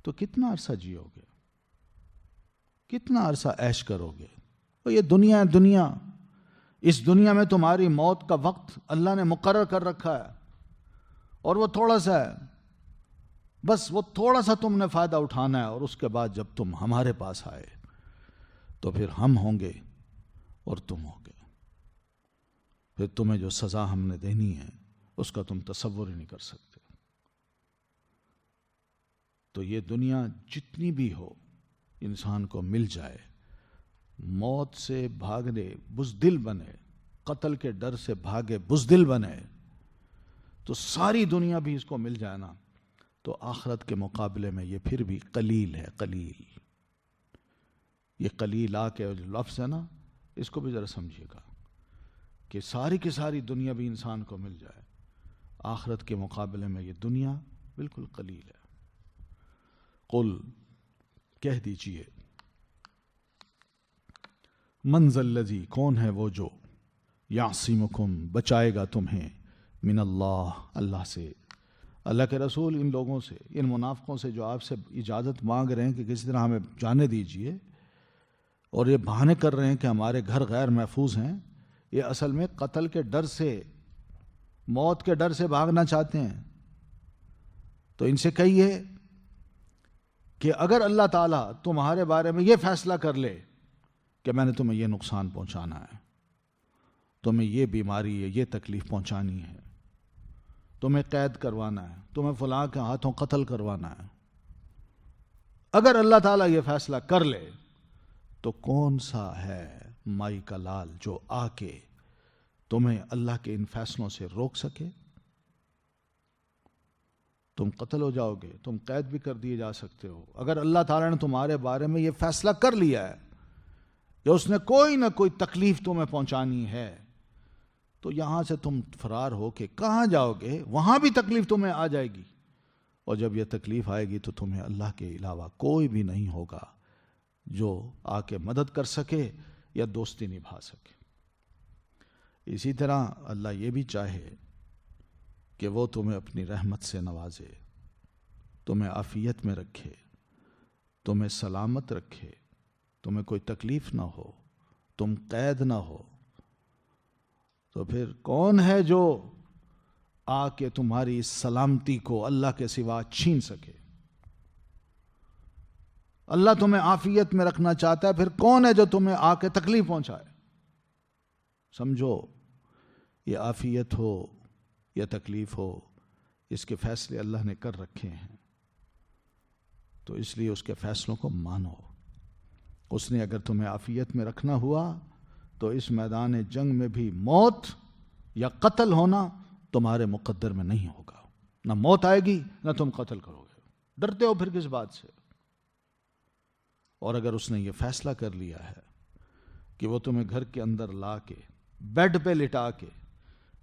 تو کتنا عرصہ جیو گے، کتنا عرصہ عیش کرو گے؟ تو یہ دنیا ہے، دنیا، اس دنیا میں تمہاری موت کا وقت اللہ نے مقرر کر رکھا ہے، اور وہ تھوڑا سا ہے، بس وہ تھوڑا سا تم نے فائدہ اٹھانا ہے، اور اس کے بعد جب تم ہمارے پاس آئے تو پھر ہم ہوں گے اور تم ہوگے، پھر تمہیں جو سزا ہم نے دینی ہے اس کا تم تصور ہی نہیں کر سکتے۔ تو یہ دنیا جتنی بھی ہو، انسان کو مل جائے، موت سے بھاگنے بزدل بنے، قتل کے ڈر سے بھاگے بزدل بنے، تو ساری دنیا بھی اس کو مل جائے نا، تو آخرت کے مقابلے میں یہ پھر بھی قلیل ہے، قلیل۔ یہ قلیل آ کے جو لفظ ہے نا، اس کو بھی ذرا سمجھیے گا کہ ساری کی ساری دنیا بھی انسان کو مل جائے، آخرت کے مقابلے میں یہ دنیا بالکل قلیل ہے۔ قل، کہہ دیجئے، من ذا الذی، کون ہے وہ جو، یعصمکم، بچائے گا تمہیں، من اللہ، اللہ سے، اللہ کے رسول ان لوگوں سے، ان منافقوں سے جو آپ سے اجازت مانگ رہے ہیں کہ کسی طرح ہمیں جانے دیجئے، اور یہ بہانے کر رہے ہیں کہ ہمارے گھر غیر محفوظ ہیں، یہ اصل میں قتل کے ڈر سے، موت کے ڈر سے بھاگنا چاہتے ہیں۔ تو ان سے کہیے کہ اگر اللہ تعالیٰ تمہارے بارے میں یہ فیصلہ کر لے کہ میں نے تمہیں یہ نقصان پہنچانا ہے، تمہیں یہ بیماری ہے، یہ تکلیف پہنچانی ہے، تمہیں قید کروانا ہے، تمہیں فلاں کے ہاتھوں قتل کروانا ہے، اگر اللہ تعالیٰ یہ فیصلہ کر لے تو کون سا ہے مائی کا لال جو آ کے تمہیں اللہ کے ان فیصلوں سے روک سکے؟ تم قتل ہو جاؤ گے، تم قید بھی کر دیے جا سکتے ہو، اگر اللہ تعالیٰ نے تمہارے بارے میں یہ فیصلہ کر لیا ہے کہ اس نے کوئی نہ کوئی تکلیف تمہیں پہنچانی ہے، تو یہاں سے تم فرار ہو کے کہاں جاؤ گے؟ وہاں بھی تکلیف تمہیں آ جائے گی، اور جب یہ تکلیف آئے گی تو تمہیں اللہ کے علاوہ کوئی بھی نہیں ہوگا جو آ کے مدد کر سکے یا دوستی نبھا سکے۔ اسی طرح اللہ یہ بھی چاہے کہ وہ تمہیں اپنی رحمت سے نوازے، تمہیں عافیت میں رکھے، تمہیں سلامت رکھے، تمہیں کوئی تکلیف نہ ہو، تم قید نہ ہو، تو پھر کون ہے جو آ کے تمہاری اس سلامتی کو اللہ کے سوا چھین سکے؟ اللہ تمہیں عافیت میں رکھنا چاہتا ہے، پھر کون ہے جو تمہیں آ کے تکلیف پہنچائے؟ سمجھو، یہ عافیت ہو یا تکلیف ہو، اس کے فیصلے اللہ نے کر رکھے ہیں، تو اس لیے اس کے فیصلوں کو مانو. اس نے اگر تمہیں عافیت میں رکھنا ہوا تو اس میدان جنگ میں بھی موت یا قتل ہونا تمہارے مقدر میں نہیں ہوگا. نہ موت آئے گی نہ تم قتل کرو گے. ڈرتے ہو پھر کس بات سے؟ اور اگر اس نے یہ فیصلہ کر لیا ہے کہ وہ تمہیں گھر کے اندر لا کے بیڈ پہ لٹا کے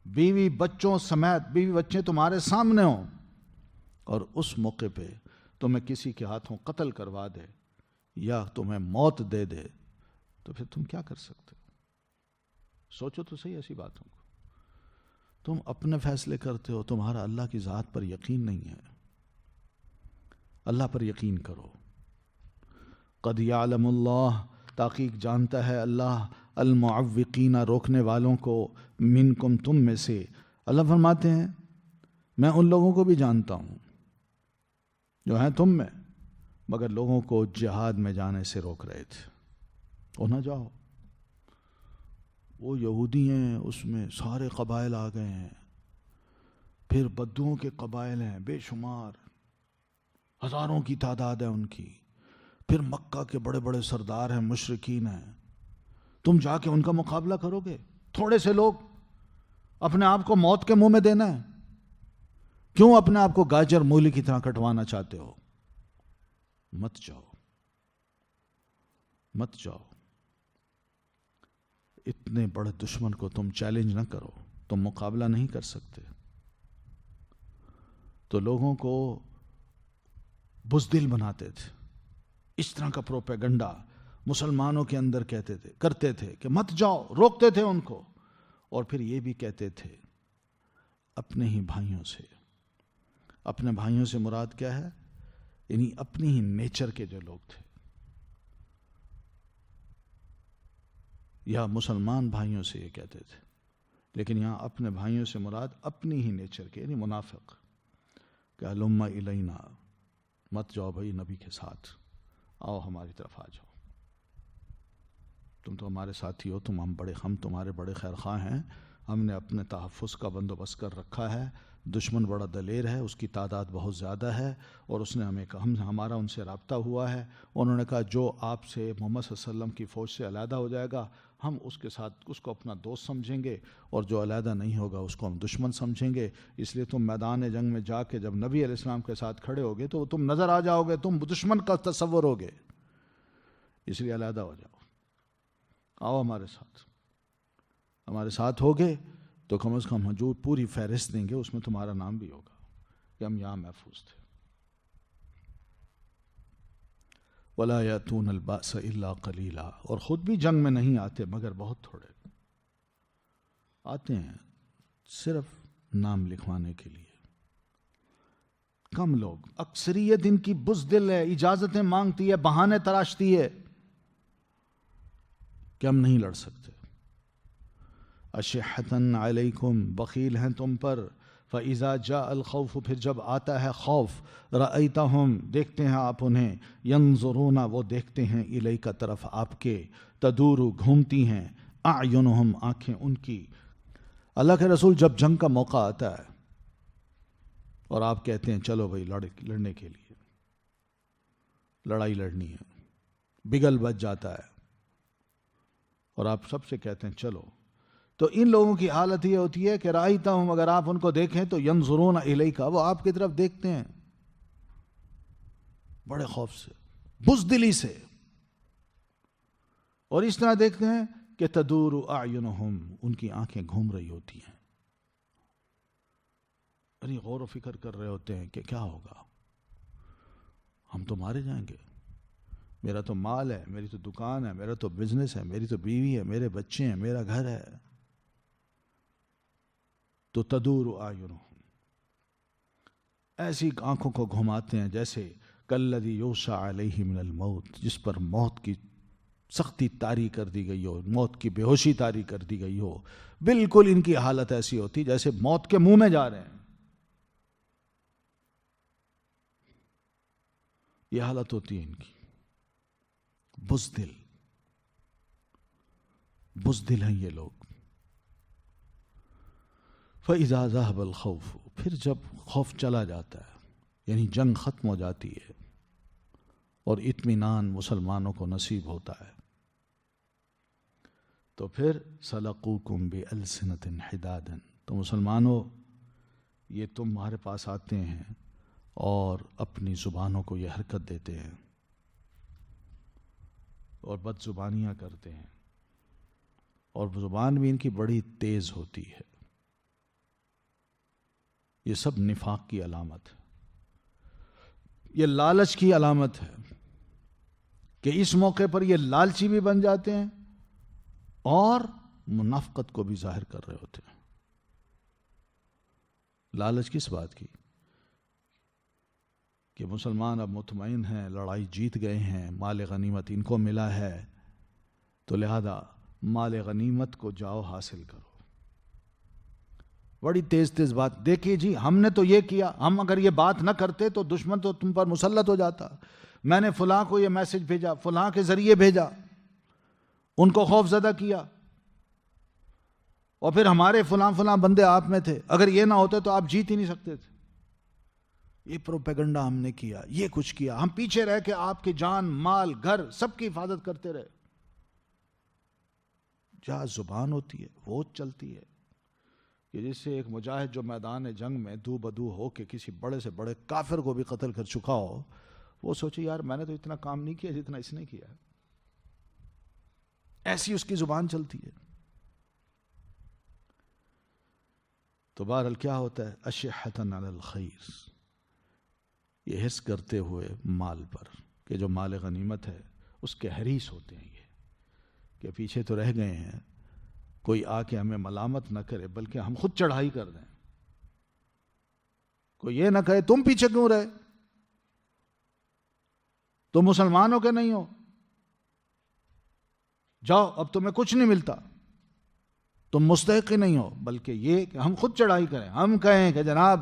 بیوی بچوں سمیت، بیوی بچے تمہارے سامنے ہوں، اور اس موقع پہ تمہیں کسی کے ہاتھوں قتل کروا دے یا تمہیں موت دے دے، تو پھر تم کیا کر سکتے ہو؟ سوچو تو صحیح ایسی باتوں کو. تم اپنے فیصلے کرتے ہو، تمہارا اللہ کی ذات پر یقین نہیں ہے. اللہ پر یقین کرو. قد یعلم اللہ، تحقیق جانتا ہے اللہ، المعوقین، روکنے والوں کو، منکم، تم میں سے. اللہ فرماتے ہیں میں ان لوگوں کو بھی جانتا ہوں جو ہیں تم میں، مگر لوگوں کو جہاد میں جانے سے روک رہے تھے. اور نہ جاؤ. وہ یہودی ہیں، اس میں سارے قبائل آ گئے ہیں، پھر بدوؤں کے قبائل ہیں بے شمار، ہزاروں کی تعداد ہے ان کی، پھر مکہ کے بڑے بڑے سردار ہیں، مشرکین ہیں. تم جا کے ان کا مقابلہ کرو گے؟ تھوڑے سے لوگ، اپنے آپ کو موت کے منہ میں دینا ہے. کیوں اپنے آپ کو گاجر مولی کی طرح کٹوانا چاہتے ہو؟ مت جاؤ، مت جاؤ. اتنے بڑے دشمن کو تم چیلنج نہ کرو، تم مقابلہ نہیں کر سکتے. تو لوگوں کو بزدل بناتے تھے. اس طرح کا پروپیگنڈا مسلمانوں کے اندر کہتے تھے، کرتے تھے کہ مت جاؤ، روکتے تھے ان کو. اور پھر یہ بھی کہتے تھے اپنے ہی بھائیوں سے. اپنے بھائیوں سے مراد کیا ہے؟ یعنی اپنی ہی نیچر کے جو لوگ تھے، یا مسلمان بھائیوں سے یہ کہتے تھے، لیکن یہاں اپنے بھائیوں سے مراد اپنی ہی نیچر کے، یعنی منافق، کہ الم الینا، مت جاؤ بھائی نبی کے ساتھ، آؤ ہماری طرف آ جاؤ. تم تو ہمارے ساتھی ہو، ہم تمہارے بڑے خیر خواہ ہیں. ہم نے اپنے تحفظ کا بندوبست کر رکھا ہے. دشمن بڑا دلیر ہے، اس کی تعداد بہت زیادہ ہے، اور اس نے ہمیں کہا، ہمارا ان سے رابطہ ہوا ہے. انہوں نے کہا جو آپ سے محمد صلی اللہ علیہ وسلم کی فوج سے علیحدہ ہو جائے گا ہم اس کے ساتھ اس کو اپنا دوست سمجھیں گے، اور جو علیحدہ نہیں ہوگا اس کو ہم دشمن سمجھیں گے. اس لیے تم میدان جنگ میں جا کے جب نبی علیہ السلام کے ساتھ کھڑے ہوگے تو تم نظر آ جاؤ گے، تم دشمن کا تصور ہوگے، اس لیے علیحدہ ہو جاؤ. آؤ ہمارے ساتھ ہوگے تو کم از کم جو پوری فہرست دیں گے اس میں تمہارا نام بھی ہوگا کہ ہم یہاں محفوظ تھے. وَلَا يَأْتُونَ الْبَأْسَ إِلَّا قَلِيلًا، اور خود بھی جنگ میں نہیں آتے مگر بہت تھوڑے آتے ہیں، صرف نام لکھوانے کے لیے. کم لوگ. اکثریت ان کی بزدل ہے، اجازتیں مانگتی ہے، بہانے تراشتی ہے کہ ہم نہیں لڑ سکتے. اشحتن علیکم، بخیل ہیں تم پر. فَإِذَا جَاءَ الْخَوْفُ، پھر جب آتا ہے خوف. رَأَيْتَهُمْ، دیکھتے ہیں آپ انہیں. يَنظُرُونَ، وہ دیکھتے ہیں. إِلَيْكَ، طرف آپ کے. تَدُورُ، گھومتی ہیں. أَعْيُنُهُمْ، آنکھیں ان کی. اللہ کے رسول جب جنگ کا موقع آتا ہے اور آپ کہتے ہیں چلو بھائی لڑنے کے لیے، لڑائی لڑنی ہے، بگل بچ جاتا ہے اور آپ سب سے کہتے ہیں چلو، تو ان لوگوں کی حالت یہ ہوتی ہے کہ رأیتہم، اگر آپ ان کو دیکھیں تو ینظرون الیک، وہ آپ کی طرف دیکھتے ہیں بڑے خوف سے، بزدلی سے، اور اس طرح دیکھتے ہیں کہ تدور اعینہم، ان کی آنکھیں گھوم رہی ہوتی ہیں، یعنی غور و فکر کر رہے ہوتے ہیں کہ کیا ہوگا، ہم تو مارے جائیں گے، میرا تو مال ہے، میری تو دکان ہے، میرا تو بزنس ہے، میری تو بیوی ہے، میرے بچے ہیں، میرا گھر ہے. تو تدور اعینہم، ایسی آنکھوں کو گھماتے ہیں جیسے کالذی یغشی علیہ من الموت، جس پر موت کی سختی طاری کر دی گئی ہو، موت کی بے ہوشی طاری کر دی گئی ہو. بالکل ان کی حالت ایسی ہوتی جیسے موت کے منہ میں جا رہے ہیں. یہ حالت ہوتی ہے ان کی. بزدل ہیں یہ لوگ. فَإِذَا ذَهَبَ الْخَوْفُ، پھر جب خوف چلا جاتا ہے، یعنی جنگ ختم ہو جاتی ہے، اور اطمینان مسلمانوں کو نصیب ہوتا ہے. تو پھر سلقوکم بألسنۃ حداد، تو مسلمانوں یہ تمہارے پاس آتے ہیں اور اپنی زبانوں کو یہ حرکت دیتے ہیں اور بد زبانیاں کرتے ہیں، اور زبان بھی ان کی بڑی تیز ہوتی ہے. یہ سب نفاق کی علامت ہے، یہ لالچ کی علامت ہے کہ اس موقع پر یہ لالچی بھی بن جاتے ہیں اور منافقت کو بھی ظاہر کر رہے ہوتے ہیں. لالچ کس بات کی؟ کہ مسلمان اب مطمئن ہیں، لڑائی جیت گئے ہیں، مال غنیمت ان کو ملا ہے، تو لہذا مال غنیمت کو جاؤ حاصل کرو. بڑی تیز تیز بات، دیکھیے جی ہم نے تو یہ کیا، ہم اگر یہ بات نہ کرتے تو دشمن تو تم پر مسلط ہو جاتا. میں نے فلاں کو یہ میسج بھیجا، فلاں کے ذریعے بھیجا، ان کو خوف زدہ کیا، اور پھر ہمارے فلاں فلاں بندے آپ میں تھے، اگر یہ نہ ہوتے تو آپ جیت ہی نہیں سکتے تھے. یہ پروپیگنڈا ہم نے کیا، یہ کچھ کیا، ہم پیچھے رہ کے آپ کی جان مال گھر سب کی حفاظت کرتے رہے. جہاں زبان ہوتی ہے وہ چلتی ہے. کہ جس سے ایک مجاہد جو میدان جنگ میں دو بدو ہو کے کسی بڑے سے بڑے کافر کو بھی قتل کر چکا ہو، وہ سوچے یار میں نے تو اتنا کام نہیں کیا جتنا اس نے کیا. ایسی اس کی زبان چلتی ہے. تو بہرحال کیا ہوتا ہے؟ اشحۃ علی الخیر، یہ حرص کرتے ہوئے مال پر، کہ جو مال غنیمت ہے اس کے حریص ہوتے ہیں. یہ کہ پیچھے تو رہ گئے ہیں، کوئی آ کے ہمیں ملامت نہ کرے بلکہ ہم خود چڑھائی کر دیں. کوئی یہ نہ کہے تم پیچھے کیوں رہے، تم مسلمانوں کے نہیں ہو، جاؤ اب تمہیں کچھ نہیں ملتا، تم مستحق ہی نہیں ہو. بلکہ یہ کہ ہم خود چڑھائی کریں، ہم کہیں کہ جناب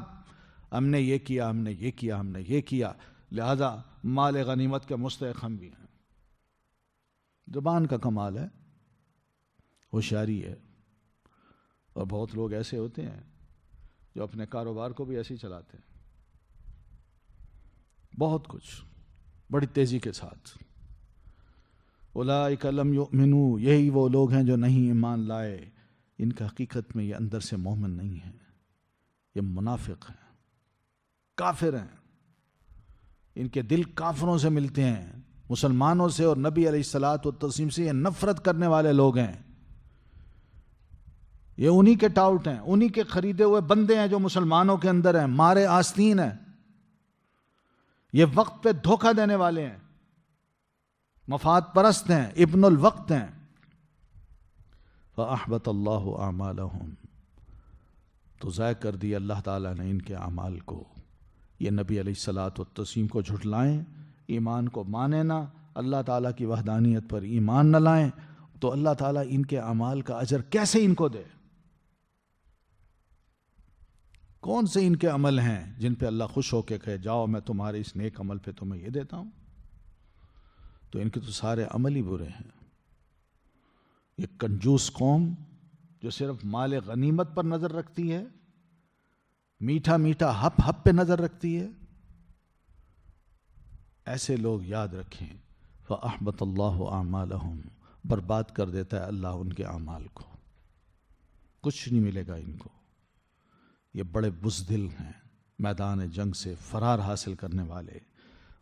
ہم نے یہ کیا، ہم نے یہ کیا، ہم نے یہ کیا، لہذا مال غنیمت کے مستحق ہم بھی ہیں. زبان کا کمال ہے، ہوشیاری ہے. اور بہت لوگ ایسے ہوتے ہیں جو اپنے کاروبار کو بھی ایسے ہی چلاتے ہیں، بہت کچھ بڑی تیزی کے ساتھ. اولئک لم یؤمنوا، یہی وہ لوگ ہیں جو نہیں ایمان لائے. ان کا حقیقت میں یہ اندر سے مومن نہیں ہے، یہ منافق ہیں، کافر ہیں. ان کے دل کافروں سے ملتے ہیں، مسلمانوں سے اور نبی علیہ الصلوۃ والتسلیم سے یہ نفرت کرنے والے لوگ ہیں. یہ انہی کے ٹاؤٹ ہیں، انہی کے خریدے ہوئے بندے ہیں جو مسلمانوں کے اندر ہیں، مارے آستین ہیں. یہ وقت پہ دھوکہ دینے والے ہیں، مفاد پرست ہیں، ابن الوقت ہیں. فَأَحْبَطَ اللَّهُ أَعْمَالَهُمْ، تو ضائع کر دیا اللہ تعالیٰ نے ان کے اعمال کو. یہ نبی علیہ الصلوۃ والتسلیم کو جھٹلائیں، ایمان کو مانیں نہ، اللہ تعالیٰ کی وحدانیت پر ایمان نہ لائیں، تو اللہ تعالیٰ ان کے اعمال کا اجر کیسے ان کو دے؟ کون سے ان کے عمل ہیں جن پہ اللہ خوش ہو کے کہے جاؤ میں تمہارے اس نیک عمل پہ تمہیں یہ دیتا ہوں؟ تو ان کے تو سارے عمل ہی برے ہیں. یہ کنجوس قوم جو صرف مال غنیمت پر نظر رکھتی ہے، میٹھا میٹھا ہپ ہپ پہ نظر رکھتی ہے، ایسے لوگ یاد رکھیں فَأَحْبَطَ اللَّهُ أَعْمَالَهُمْ، برباد کر دیتا ہے اللہ ان کے اعمال کو، کچھ نہیں ملے گا ان کو. یہ بڑے بزدل ہیں، میدان جنگ سے فرار حاصل کرنے والے.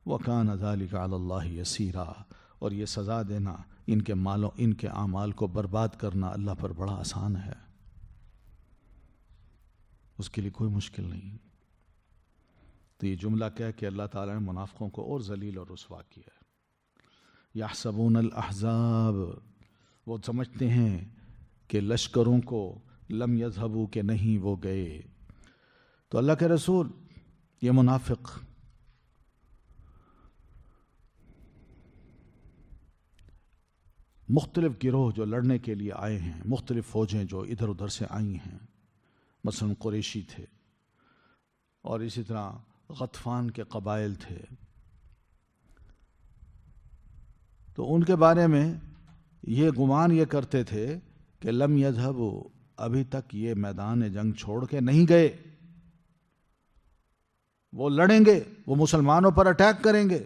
وَكَانَ ذَلِكَ عَلَى اللَّهِ يَسِيرًا، اور یہ سزا دینا، ان کے مالوں ان کے اعمال کو برباد کرنا اللہ پر بڑا آسان ہے، اس کے لیے کوئی مشکل نہیں. تو یہ جملہ کہہ کہ اللہ تعالیٰ نے منافقوں کو اور ذلیل اور رسوا کیا ہے. یحسبون الاحزاب، وہ سمجھتے ہیں کہ لشکروں کو لم یذهبوا کہ نہیں وہ گئے. تو اللہ کے رسول یہ منافق مختلف گروہ جو لڑنے کے لیے آئے ہیں، مختلف فوجیں جو ادھر ادھر سے آئی ہیں، مثلا قریشی تھے اور اسی طرح غطفان کے قبائل تھے، تو ان کے بارے میں یہ گمان یہ کرتے تھے کہ لم یذهبوا، ابھی تک یہ میدان جنگ چھوڑ کے نہیں گئے، وہ لڑیں گے، وہ مسلمانوں پر اٹیک کریں گے.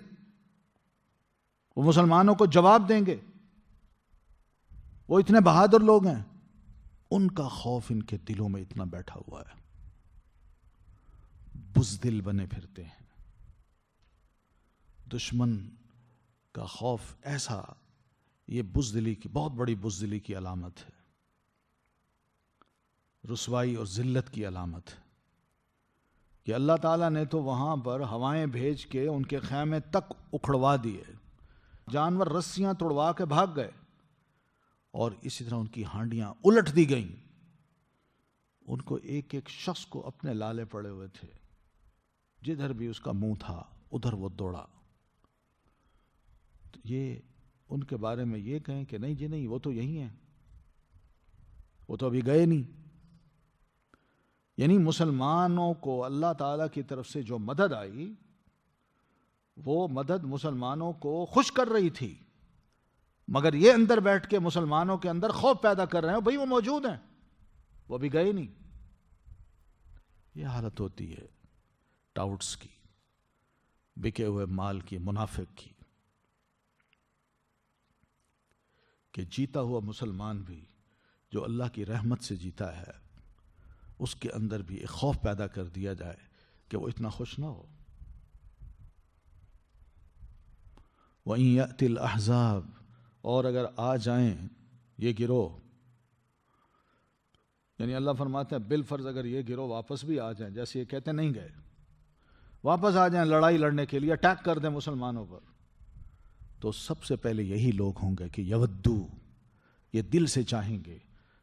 وہ مسلمانوں کو جواب دیں گے. وہ اتنے بہادر لوگ ہیں، ان کا خوف ان کے دلوں میں اتنا بیٹھا ہوا ہے، بزدل بنے پھرتے ہیں. دشمن کا خوف ایسا، یہ بزدلی کی بہت بڑی بزدلی کی علامت ہے، رسوائی اور ذلت کی علامت ہے کہ اللہ تعالیٰ نے تو وہاں پر ہوائیں بھیج کے ان کے خیمے تک اکھڑوا دیے، جانور رسیاں توڑوا کے بھاگ گئے، اور اسی طرح ان کی ہانڈیاں الٹ دی گئیں. ان کو ایک ایک شخص کو اپنے لالے پڑے ہوئے تھے، جدھر بھی اس کا منہ تھا ادھر وہ دوڑا. تو یہ ان کے بارے میں یہ کہیں کہ نہیں جی نہیں، وہ تو یہی ہیں، وہ تو ابھی گئے نہیں. یعنی مسلمانوں کو اللہ تعالیٰ کی طرف سے جو مدد آئی، وہ مدد مسلمانوں کو خوش کر رہی تھی، مگر یہ اندر بیٹھ کے مسلمانوں کے اندر خوف پیدا کر رہے ہیں، بھئی وہ موجود ہیں، وہ بھی گئے نہیں. یہ حالت ہوتی ہے ٹاؤٹس کی، بکے ہوئے مال کی، منافق کی، کہ جیتا ہوا مسلمان بھی جو اللہ کی رحمت سے جیتا ہے، اس کے اندر بھی ایک خوف پیدا کر دیا جائے کہ وہ اتنا خوش نہ ہو. وَإِن يَأْتِ الْأَحْزَابُ، اور اگر آ جائیں یہ گروہ، یعنی اللہ فرماتے ہیں بالفرض اگر یہ گروہ واپس بھی آ جائیں، جیسے یہ کہتے ہیں نہیں گئے، واپس آ جائیں لڑائی لڑنے کے لیے، اٹیک کر دیں مسلمانوں پر، تو سب سے پہلے یہی لوگ ہوں گے کہ یودو، یہ دل سے چاہیں گے،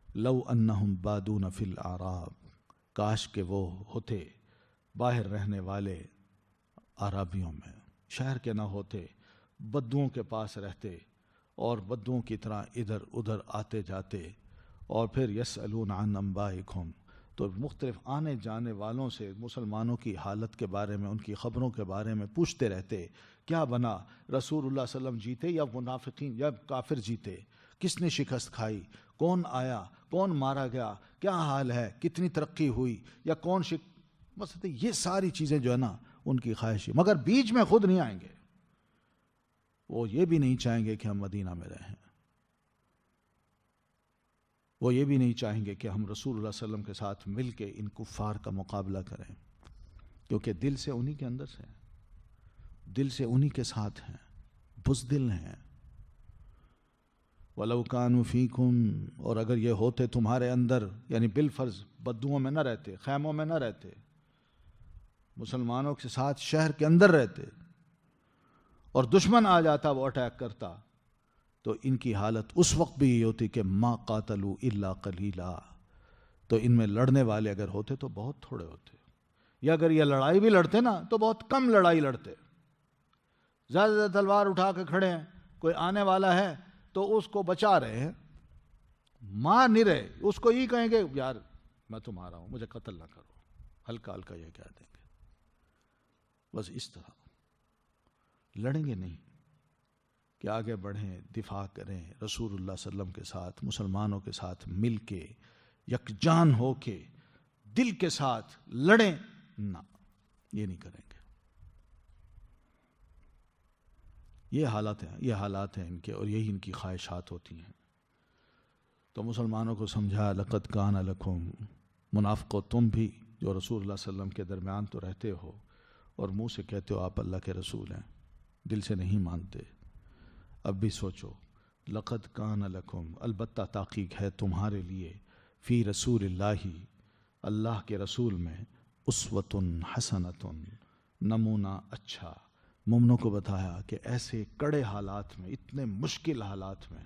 لو انہم بادون فی الاعراب، کاش کہ وہ ہوتے باہر رہنے والے عرابیوں میں، شہر کے نہ ہوتے، بدوؤں کے پاس رہتے اور بدوؤں کی طرح ادھر ادھر آتے جاتے، اور پھر یسألون عن انبائکم، تو مختلف آنے جانے والوں سے مسلمانوں کی حالت کے بارے میں، ان کی خبروں کے بارے میں پوچھتے رہتے. کیا بنا، رسول اللہ صلی اللہ علیہ وسلم جیتے یا منافقین یا کافر جیتے، کس نے شکست کھائی، کون آیا، کون مارا گیا، کیا حال ہے، کتنی ترقی ہوئی، یا کون بس یہ ساری چیزیں جو ہے نا ان کی خواہش ہے. مگر بیچ میں خود نہیں آئیں گے، وہ یہ بھی نہیں چاہیں گے کہ ہم مدینہ میں رہیں، وہ یہ بھی نہیں چاہیں گے کہ ہم رسول اللہ صلی اللہ علیہ وسلم کے ساتھ مل کے ان کفار کا مقابلہ کریں، کیونکہ دل سے انہی کے اندر سے، دل سے انہی کے ساتھ ہیں، بزدل ہیں. وَلَوْ كَانُوا فِيكُمْ، اور اگر یہ ہوتے تمہارے اندر، یعنی بالفرض بدوؤں میں نہ رہتے، خیموں میں نہ رہتے، مسلمانوں کے ساتھ شہر کے اندر رہتے، اور دشمن آ جاتا، وہ اٹیک کرتا، تو ان کی حالت اس وقت بھی یہ ہوتی کہ ما قاتلوا الا قلیلا، تو ان میں لڑنے والے اگر ہوتے تو بہت تھوڑے ہوتے، یا اگر یہ لڑائی بھی لڑتے نا تو بہت کم لڑائی لڑتے. زیادہ زیادہ تلوار اٹھا کے کھڑے ہیں، کوئی آنے والا ہے تو اس کو بچا رہے ہیں، مار نہیں رہے، اس کو یہ کہیں گے یار میں تمہارا ہوں، مجھے قتل نہ کرو، ہلکا ہلکا یہ کہہ دیں گے. بس اس طرح لڑیں گے نہیں کہ آگے بڑھیں، دفاع کریں، رسول اللہ صلی اللہ علیہ وسلم کے ساتھ، مسلمانوں کے ساتھ مل کے یکجان ہو کے دل کے ساتھ لڑیں، نہ، یہ نہیں کریں گے. یہ حالات ہیں ان کے، اور یہی ان کی خواہشات ہوتی ہیں. تو مسلمانوں کو سمجھا لقد کان لکم، منافقو تم بھی جو رسول اللہ صلی اللہ علیہ وسلم کے درمیان تو رہتے ہو اور منہ سے کہتے ہو آپ اللہ کے رسول ہیں، دل سے نہیں مانتے. اب بھی سوچو، لقد کان لکم، البتہ تحقیق ہے تمہارے لیے، فی رسول اللہ، اللہ کے رسول میں، اسوۃ حسنۃ، نمونہ اچھا. مومنوں کو بتایا کہ ایسے کڑے حالات میں، اتنے مشکل حالات میں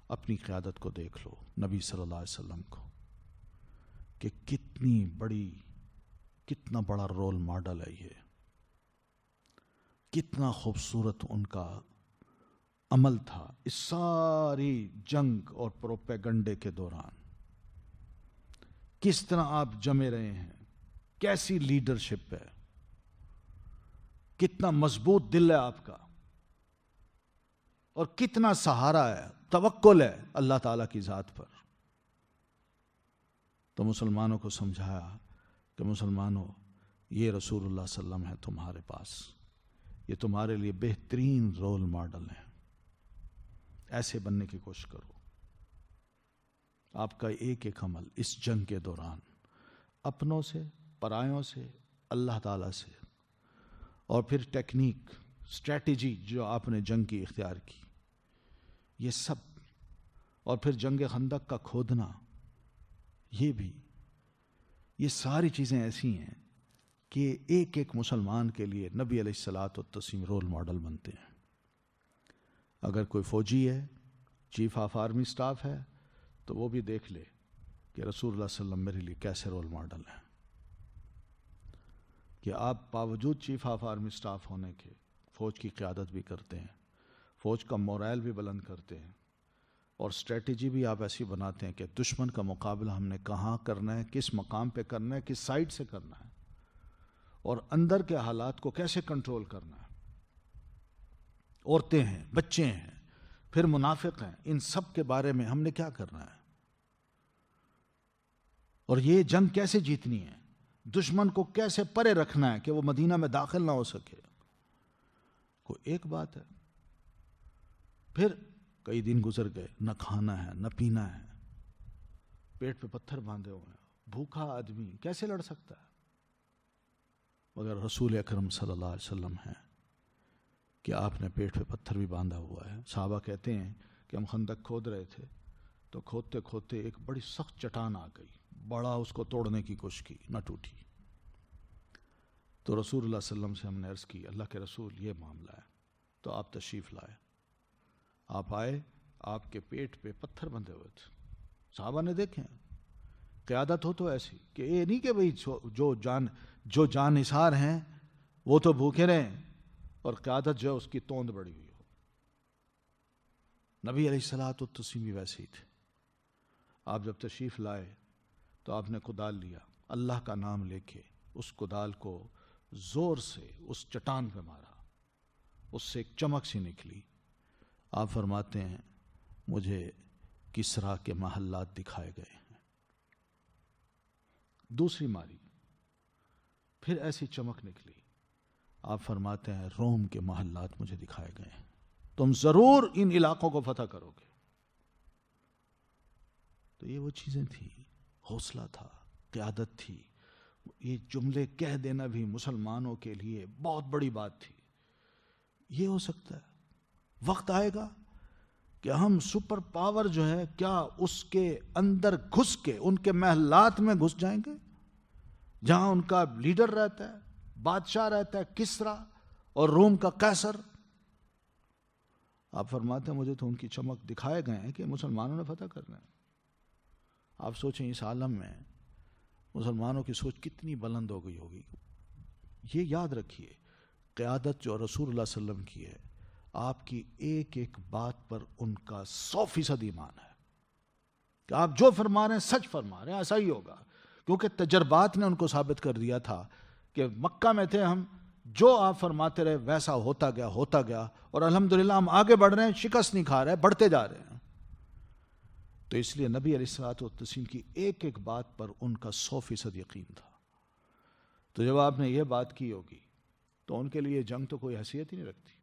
اپنی قیادت کو دیکھ لو، نبی صلی اللہ علیہ وسلم کو، کہ کتنا بڑا رول ماڈل ہے یہ، کتنا خوبصورت ان کا عمل تھا اس ساری جنگ اور پروپیگنڈے کے دوران. کس طرح آپ جمے رہے ہیں، کیسی لیڈرشپ ہے، کتنا مضبوط دل ہے آپ کا، اور کتنا سہارا ہے، توکل ہے اللہ تعالیٰ کی ذات پر. تو مسلمانوں کو سمجھایا کہ مسلمانوں، یہ رسول اللہ صلی اللہ علیہ وسلم ہے تمہارے پاس، یہ تمہارے لیے بہترین رول ماڈل ہیں. ایسے بننے کی کوشش کرو. آپ کا ایک ایک عمل اس جنگ کے دوران اپنوں سے، پرایوں سے، اللہ تعالیٰ سے، اور پھر ٹیکنیک، اسٹریٹجی جو آپ نے جنگ کی اختیار کی، یہ سب، اور پھر جنگ خندق کا کھودنا، یہ بھی، یہ ساری چیزیں ایسی ہیں کہ ایک ایک مسلمان کے لیے نبی علیہ الصلاۃ والتسلیم رول ماڈل بنتے ہیں. اگر کوئی فوجی ہے، چیف آف آرمی سٹاف ہے، تو وہ بھی دیکھ لے کہ رسول اللہ صلی اللہ علیہ وسلم میرے لیے کیسے رول ماڈل ہیں، کہ آپ باوجود چیف آف آرمی سٹاف ہونے کے فوج کی قیادت بھی کرتے ہیں، فوج کا مورائل بھی بلند کرتے ہیں، اور اسٹریٹجی بھی آپ ایسی بناتے ہیں کہ دشمن کا مقابلہ ہم نے کہاں کرنا ہے، کس مقام پہ کرنا ہے، کس سائڈ سے کرنا ہے، اور اندر کے حالات کو کیسے کنٹرول کرنا ہے. عورتیں ہیں، بچے ہیں، پھر منافق ہیں، ان سب کے بارے میں ہم نے کیا کرنا ہے، اور یہ جنگ کیسے جیتنی ہے، دشمن کو کیسے پرے رکھنا ہے کہ وہ مدینہ میں داخل نہ ہو سکے. کوئی ایک بات ہے. پھر کئی دن گزر گئے، نہ کھانا ہے، نہ پینا ہے، پیٹ پہ پتھر باندھے ہوئے ہیں، بھوکا آدمی کیسے لڑ سکتا ہے؟ مگر رسول اکرم صلی اللہ علیہ وسلم ہے کہ آپ نے پیٹ پہ پتھر بھی باندھا ہوا ہے. صحابہ کہتے ہیں کہ ہم خندق کھود رہے تھے تو کھودتے کھودتے ایک بڑی سخت چٹان آ گئی، بڑا اس کو توڑنے کی کوشش کی، نہ ٹوٹی. تو رسول اللہ صلی اللہ علیہ وسلم سے ہم نے عرض کی، اللہ کے رسول یہ معاملہ ہے. تو آپ تشریف لائے. آپ آئے، آپ کے پیٹ پہ پتھر بندھے ہوئے تھے. صحابہ نے دیکھیں. قیادت ہو تو ایسی کہ یہ نہیں کہ بھئی جو جان نثار ہیں وہ تو بھوکے رہیں، اور قیادت جو ہے اس کی توند بڑی ہوئی ہو. نبی علیہ الصلوۃ والتسلیم بھی ویسے ہی تھے. آپ جب تشریف لائے تو آپ نے کدال لیا، اللہ کا نام لے کے اس کدال کو زور سے اس چٹان پہ مارا، اس سے ایک چمک سی نکلی. آپ فرماتے ہیں مجھے کسرا کے محلات دکھائے گئے ہیں. دوسری ماری، پھر ایسی چمک نکلی. آپ فرماتے ہیں روم کے محلات مجھے دکھائے گئے ہیں، تم ضرور ان علاقوں کو فتح کرو گے. تو یہ وہ چیزیں تھیں، حوصلہ تھا، قیادت تھی. یہ جملے کہہ دینا بھی مسلمانوں کے لیے بہت بڑی بات تھی. یہ ہو سکتا ہے وقت آئے گا کہ ہم سپر پاور جو ہے کیا اس کے اندر گھس کے ان کے محلات میں گھس جائیں گے جہاں ان کا لیڈر رہتا ہے، بادشاہ رہتا ہے، کسرا اور روم کا قیصر. آپ فرماتے ہیں مجھے تو ان کی چمک دکھائے گئے ہیں کہ مسلمانوں نے فتح کرنا ہے. آپ سوچیں اس عالم میں مسلمانوں کی سوچ کتنی بلند ہو گئی ہوگی. یہ یاد رکھیے، قیادت جو رسول اللہ صلی اللہ علیہ وسلم کی ہے، آپ کی ایک ایک بات پر ان کا 100% ایمان ہے کہ آپ جو فرما رہے ہیں سچ فرما رہے ہیں، ایسا ہی ہوگا. کیونکہ تجربات نے ان کو ثابت کر دیا تھا کہ مکہ میں تھے ہم، جو آپ فرماتے رہے ویسا ہوتا گیا، اور الحمدللہ ہم آگے بڑھ رہے ہیں، شکست نہیں کھا رہے، بڑھتے جا رہے ہیں. تو اس لیے نبی علیہ الصلوۃ والتسلیم کی ایک ایک بات پر ان کا 100% یقین تھا. تو جب آپ نے یہ بات کی ہوگی تو ان کے لیے جنگ تو کوئی حیثیت ہی نہیں رکھتی.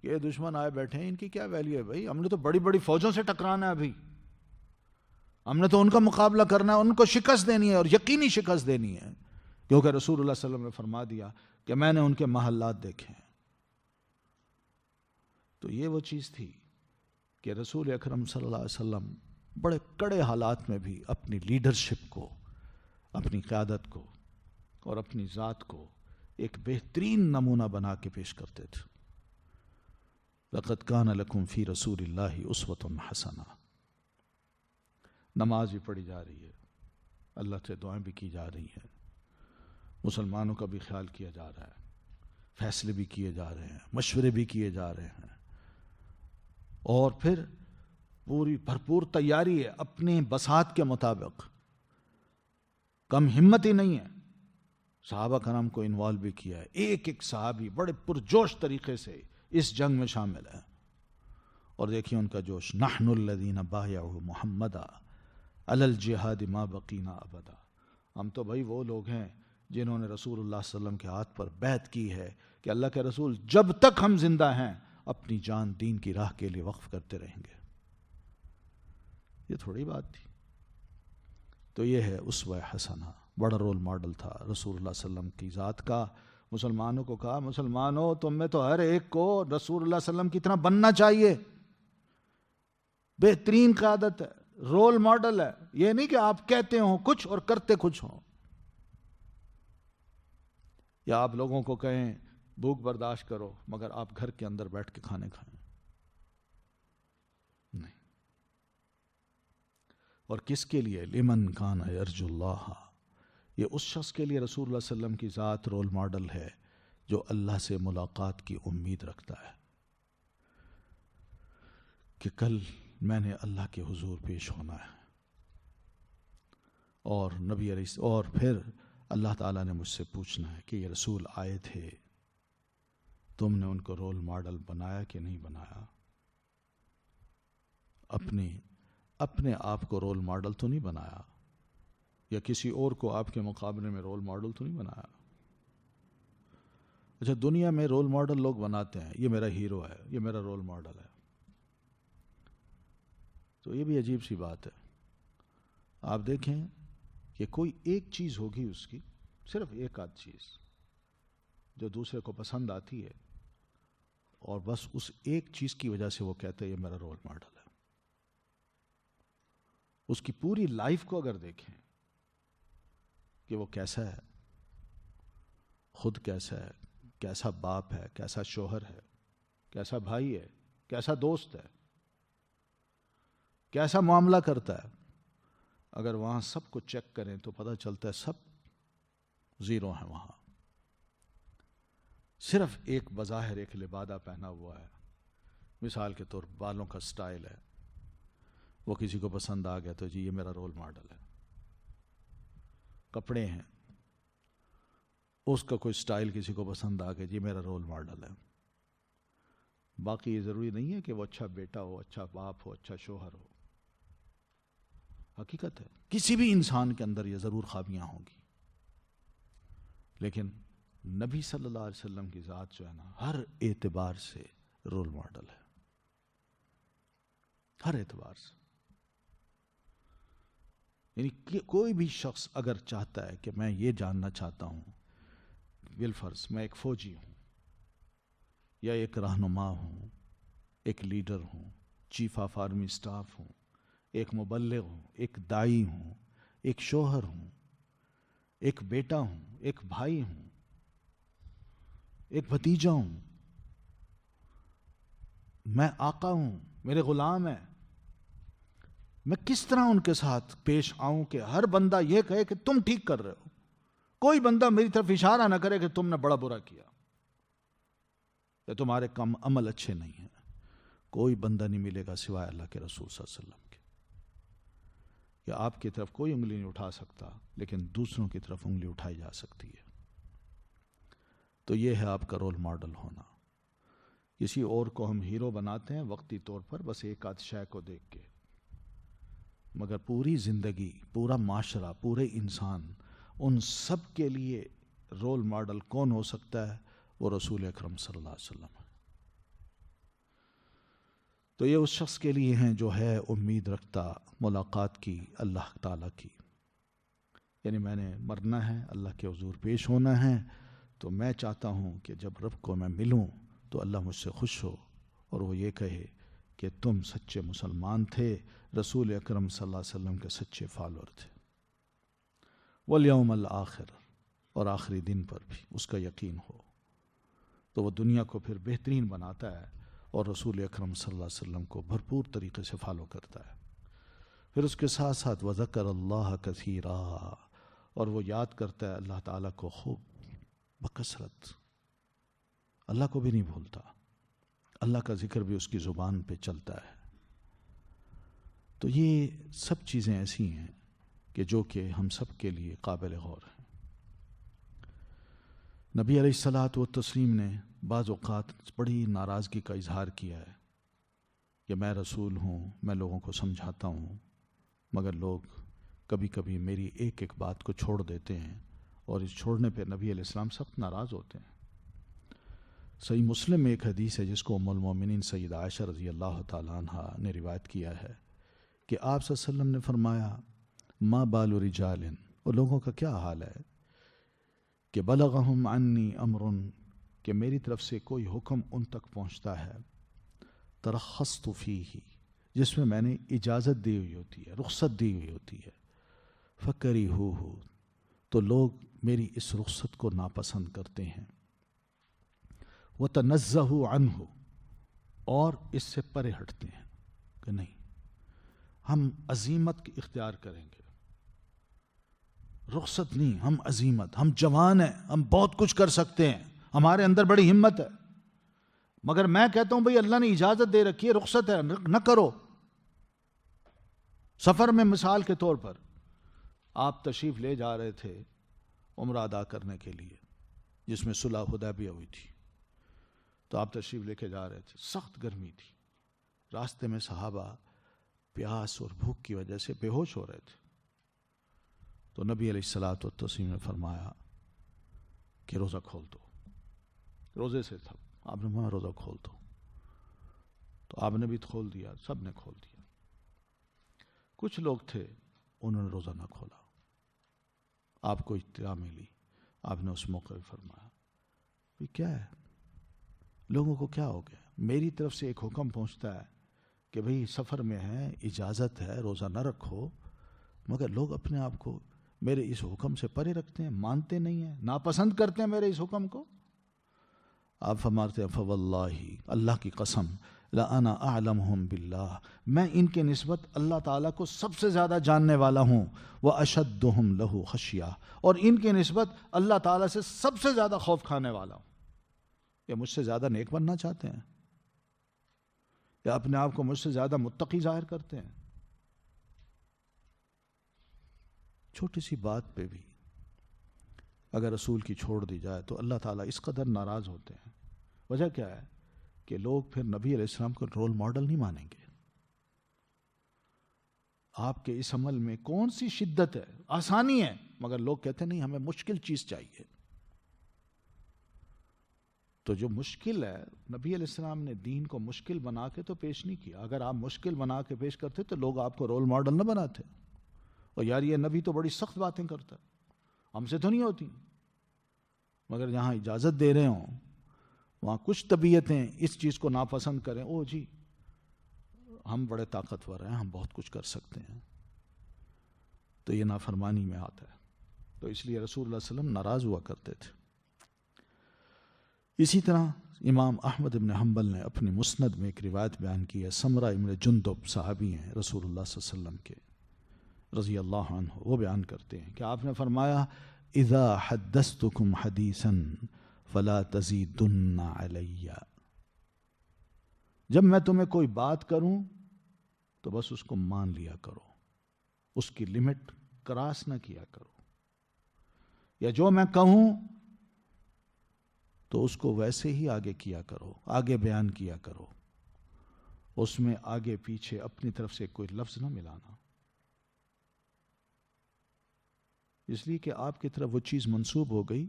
یہ دشمن آئے بیٹھے ہیں، ان کی کیا ویلیو ہے بھائی؟ ہم نے تو بڑی بڑی فوجوں سے ٹکرانا ہے، ابھی ہم نے تو ان کا مقابلہ کرنا ہے، ان کو شکست دینی ہے، اور یقینی شکست دینی ہے، کیونکہ رسول اللہ صلی اللہ علیہ وسلم نے فرما دیا کہ میں نے ان کے محلات دیکھے ہیں. تو یہ وہ چیز تھی کہ رسول اکرم صلی اللہ علیہ وسلم بڑے کڑے حالات میں بھی اپنی لیڈرشپ کو، اپنی قیادت کو اور اپنی ذات کو ایک بہترین نمونہ بنا کے پیش کرتے تھے. لَقَدْ كَانَ لَكُمْ فِي رَسُولِ اللَّهِ أُسْوَةٌ حَسَنَةٌ. نماز بھی پڑھی جا رہی ہے، اللہ سے دعائیں بھی کی جا رہی ہیں، مسلمانوں کا بھی خیال کیا جا رہا ہے، فیصلے بھی کیے جا رہے ہیں، مشورے بھی کیے جا رہے ہیں، اور پھر پوری بھرپور تیاری ہے اپنے بساط کے مطابق. کم ہمت ہی نہیں ہے. صحابہ کرام کو انوالو بھی کیا ہے. ایک ایک صحابی بڑے پرجوش طریقے سے اس جنگ میں شامل ہے. اور دیکھیے ان کا جوش، نحن الذین بایعوا محمدا علی الجہاد ما بقینا ابدا. ہم تو بھائی وہ لوگ ہیں جنہوں نے رسول اللہ صلی اللہ علیہ وسلم کے ہاتھ پر بیعت کی ہے کہ اللہ کے رسول جب تک ہم زندہ ہیں اپنی جان دین کی راہ کے لیے وقف کرتے رہیں گے. یہ تھوڑی بات تھی. تو یہ ہے اسوہ حسنہ، بڑا رول ماڈل تھا رسول اللہ صلی اللہ علیہ وسلم کی ذات کا. مسلمانوں کو کہا مسلمانوں تم میں تو ہر ایک کو رسول اللہ صلی اللہ علیہ وسلم کی طرح بننا چاہیے. بہترین قیادت ہے، رول ماڈل ہے. یہ نہیں کہ آپ کہتے ہوں کچھ اور کرتے کچھ ہوں، یا آپ لوگوں کو کہیں بھوک برداشت کرو مگر آپ گھر کے اندر بیٹھ کے کھانے کھائیں. نہیں. اور کس کے لیے؟ لمن کان یرجو اللہ. یہ اس شخص کے لیے رسول اللہ صلی اللہ علیہ وسلم کی ذات رول ماڈل ہے جو اللہ سے ملاقات کی امید رکھتا ہے کہ کل میں نے اللہ کے حضور پیش ہونا ہے، اور نبی علیہ اور پھر اللہ تعالیٰ نے مجھ سے پوچھنا ہے کہ یہ رسول آئے تھے، تم نے ان کو رول ماڈل بنایا کہ نہیں بنایا؟ اپنے آپ کو رول ماڈل تو نہیں بنایا، یا کسی اور کو آپ کے مقابلے میں رول ماڈل تو نہیں بنایا. اچھا، دنیا میں رول ماڈل لوگ بناتے ہیں، یہ میرا ہیرو ہے، یہ میرا رول ماڈل ہے. تو یہ بھی عجیب سی بات ہے. آپ دیکھیں کہ کوئی ایک چیز ہوگی اس کی، صرف ایک آدھ چیز جو دوسرے کو پسند آتی ہے، اور بس اس ایک چیز کی وجہ سے وہ کہتے ہیں یہ میرا رول ماڈل ہے. اس کی پوری لائف کو اگر دیکھیں کہ وہ کیسا ہے، خود کیسا ہے، کیسا باپ ہے، کیسا شوہر ہے، کیسا بھائی ہے، کیسا دوست ہے، کیسا معاملہ کرتا ہے، اگر وہاں سب کو چیک کریں تو پتہ چلتا ہے سب زیرو ہیں. وہاں صرف ایک بظاہر ایک لبادہ پہنا ہوا ہے، مثال کے طور بالوں کا سٹائل ہے، وہ کسی کو پسند آ گیا تو جی یہ میرا رول ماڈل ہے. کپڑے ہیں، اس کا کوئی سٹائل کسی کو پسند آ گیا جی میرا رول ماڈل ہے. باقی یہ ضروری نہیں ہے کہ وہ اچھا بیٹا ہو، اچھا باپ ہو، اچھا شوہر ہو. حقیقت ہے کسی بھی انسان کے اندر یہ ضرور خامیاں ہوں گی، لیکن نبی صلی اللہ علیہ وسلم کی ذات جو ہے نا ہر اعتبار سے رول ماڈل ہے، ہر اعتبار سے. یعنی کوئی بھی شخص اگر چاہتا ہے کہ میں یہ جاننا چاہتا ہوں، بالفرض میں ایک فوجی ہوں، یا ایک رہنما ہوں، ایک لیڈر ہوں، چیف آف آرمی سٹاف ہوں، ایک مبلغ ہوں، ایک دائی ہوں، ایک شوہر ہوں، ایک بیٹا ہوں، ایک بھائی ہوں، ایک بھتیجا ہوں، میں آقا ہوں، میرے غلام ہیں، میں کس طرح ان کے ساتھ پیش آؤں کہ ہر بندہ یہ کہے کہ تم ٹھیک کر رہے ہو، کوئی بندہ میری طرف اشارہ نہ کرے کہ تم نے بڑا برا کیا یا تمہارے کم عمل اچھے نہیں ہیں. کوئی بندہ نہیں ملے گا سوائے اللہ کے رسول صلی اللہ علیہ وسلم کے، یا آپ کی طرف کوئی انگلی نہیں اٹھا سکتا لیکن دوسروں کی طرف انگلی اٹھائی جا سکتی ہے. تو یہ ہے آپ کا رول ماڈل ہونا. کسی اور کو ہم ہیرو بناتے ہیں وقتی طور پر بس ایک آدھ شے کو دیکھ کے، مگر پوری زندگی، پورا معاشرہ، پورے انسان، ان سب کے لیے رول ماڈل کون ہو سکتا ہے؟ وہ رسول اکرم صلی اللہ علیہ وسلم ہے. تو یہ اس شخص کے لیے ہیں جو ہے امید رکھتا ملاقات کی اللہ تعالیٰ کی. یعنی میں نے مرنا ہے، اللہ کے حضور پیش ہونا ہے، تو میں چاہتا ہوں کہ جب رب کو میں ملوں تو اللہ مجھ سے خوش ہو اور وہ یہ کہے کہ تم سچے مسلمان تھے، رسول اکرم صلی اللہ علیہ وسلم کے سچے فالور تھے. والیوم الآخر، اور آخری دن پر بھی اس کا یقین ہو، تو وہ دنیا کو پھر بہترین بناتا ہے اور رسول اکرم صلی اللہ علیہ وسلم کو بھرپور طریقے سے فالو کرتا ہے. پھر اس کے ساتھ ساتھ وذکر اللہ کثیرا، اور وہ یاد کرتا ہے اللہ تعالیٰ کو خوب بکثرت. اللہ کو بھی نہیں بھولتا، اللہ کا ذکر بھی اس کی زبان پہ چلتا ہے. تو یہ سب چیزیں ایسی ہیں کہ جو کہ ہم سب کے لیے قابل غور ہیں. نبی علیہ الصلاۃ والتسلیم نے بعض اوقات بڑی ناراضگی کا اظہار کیا ہے کہ میں رسول ہوں، میں لوگوں کو سمجھاتا ہوں، مگر لوگ کبھی کبھی میری ایک ایک بات کو چھوڑ دیتے ہیں، اور اس چھوڑنے پہ نبی علیہ السلام سخت ناراض ہوتے ہیں. صحیح مسلم میں ایک حدیث ہے جس کو ام المومنین سیدہ عائشہ رضی اللہ تعالیٰ عنہ نے روایت کیا ہے کہ آپ صلی اللہ علیہ وسلم نے فرمایا ما بال رجال، اور لوگوں کا کیا حال ہے کہ بلغہم عنی امر، کہ میری طرف سے کوئی حکم ان تک پہنچتا ہے، ترخصت فیہ، جس میں نے اجازت دی ہوئی ہوتی ہے، رخصت دی ہوئی ہوتی ہے، فکریہوہ، تو لوگ میری اس رخصت کو ناپسند کرتے ہیں، وتنزہوا عنہ، اور اس سے پرے ہٹتے ہیں کہ نہیں ہم عزیمت کی اختیار کریں گے، رخصت نہیں، ہم عزیمت، ہم جوان ہیں، ہم بہت کچھ کر سکتے ہیں، ہمارے اندر بڑی ہمت ہے، مگر میں کہتا ہوں بھئی اللہ نے اجازت دے رکھی ہے، رخصت ہے، نہ کرو۔ سفر میں مثال کے طور پر آپ تشریف لے جا رہے تھے عمرہ ادا کرنے کے لیے، جس میں صلح حدیبیہ ہوئی تھی، تو آپ تشریف لے کے جا رہے تھے، سخت گرمی تھی، راستے میں صحابہ پیاس اور بھوک کی وجہ سے بے ہوش ہو رہے تھے، تو نبی علیہ الصلوۃ والتسلیم نے فرمایا کہ روزہ کھول دو، روزے سے تھا، آپ نے فرمایا روزہ کھول دو، تو آپ نے بھی کھول دیا، سب نے کھول دیا۔ کچھ لوگ تھے انہوں نے روزہ نہ کھولا، آپ کو اطلاع ملی، آپ نے اس موقع پہ فرمایا یہ کیا ہے، لوگوں کو کیا ہو گیا، میری طرف سے ایک حکم پہنچتا ہے کہ بھئی سفر میں ہے، اجازت ہے، روزہ نہ رکھو، مگر لوگ اپنے آپ کو میرے اس حکم سے پرے رکھتے ہیں، مانتے نہیں ہیں، ناپسند کرتے ہیں میرے اس حکم کو۔ آپ فرماتے ہیں فواللہ، اللہ کی قسم، لأنا اعلمہم باللہ، میں ان کے نسبت اللہ تعالیٰ کو سب سے زیادہ جاننے والا ہوں، واشدہم لہ خشیہ، اور ان کے نسبت اللہ تعالیٰ سے سب سے زیادہ خوف کھانے والا ہوں۔ یا مجھ سے زیادہ نیک بننا چاہتے ہیں، یا اپنے آپ کو مجھ سے زیادہ متقی ظاہر کرتے ہیں؟ چھوٹی سی بات پہ بھی اگر رسول کی چھوڑ دی جائے تو اللہ تعالیٰ اس قدر ناراض ہوتے ہیں۔ وجہ کیا ہے کہ لوگ پھر نبی علیہ السلام کو رول ماڈل نہیں مانیں گے۔ آپ کے اس عمل میں کون سی شدت ہے، آسانی ہے، مگر لوگ کہتے ہیں نہیں ہمیں مشکل چیز چاہیے۔ تو جو مشکل ہے، نبی علیہ السلام نے دین کو مشکل بنا کے تو پیش نہیں کیا، اگر آپ مشکل بنا کے پیش کرتے تو لوگ آپ کو رول ماڈل نہ بناتے، اور یار یہ نبی تو بڑی سخت باتیں کرتا ہے، ہم سے تو نہیں ہوتی، مگر جہاں اجازت دے رہے ہوں وہاں کچھ طبیعتیں اس چیز کو ناپسند کریں، او جی ہم بڑے طاقتور ہیں، ہم بہت کچھ کر سکتے ہیں، تو یہ نافرمانی میں آتا ہے۔ تو اس لیے رسول اللہ صلی اللہ علیہ وسلم ناراض ہوا کرتے تھے۔ اسی طرح امام احمد بن حنبل نے اپنی مسند میں ایک روایت بیان کی ہے، سمرہ بن جندب صحابی ہیں رسول اللہ صلی اللہ علیہ وسلم کے رضی اللہ عنہ، وہ بیان کرتے ہیں کہ آپ نے فرمایا اذا حدثتکم حدیثا فلا تزیدن علی، جب میں تمہیں کوئی بات کروں تو بس اس کو مان لیا کرو، اس کی لمٹ کراس نہ کیا کرو، یا جو میں کہوں تو اس کو ویسے ہی آگے کیا کرو، آگے بیان کیا کرو، اس میں آگے پیچھے اپنی طرف سے کوئی لفظ نہ ملانا، اس لیے کہ آپ کی طرف وہ چیز منسوب ہو گئی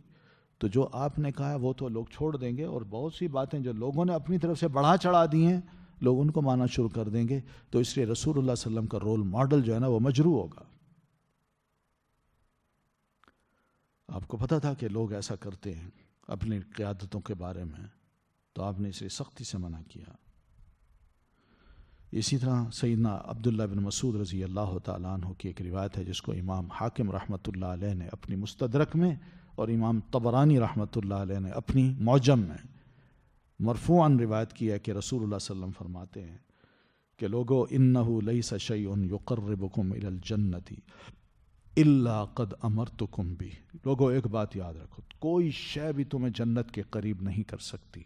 تو جو آپ نے کہا ہے وہ تو لوگ چھوڑ دیں گے، اور بہت سی باتیں جو لوگوں نے اپنی طرف سے بڑھا چڑھا دی ہیں لوگ ان کو ماننا شروع کر دیں گے، تو اس لیے رسول اللہ صلی اللہ علیہ وسلم کا رول ماڈل جو ہے نا وہ مجروح ہوگا۔ آپ کو پتا تھا کہ لوگ ایسا کرتے ہیں اپنی قیادتوں کے بارے میں، تو آپ نے اسے سختی سے منع کیا۔ اسی طرح سیدنا عبداللہ بن مسعود رضی اللہ تعالیٰ عنہ کی ایک روایت ہے جس کو امام حاکم رحمۃ اللہ علیہ نے اپنی مستدرک میں اور امام طبرانی رحمۃ اللہ علیہ نے اپنی معجم میں مرفوعاً روایت کی ہے کہ رسول اللہ صلی اللہ علیہ وسلم فرماتے ہیں کہ لوگو انہ لیس شیء یقربکم الی الجنۃ الا قد امرتکم بہ، لوگو ایک بات یاد رکھو، کوئی شے بھی تمہیں جنت کے قریب نہیں کر سکتی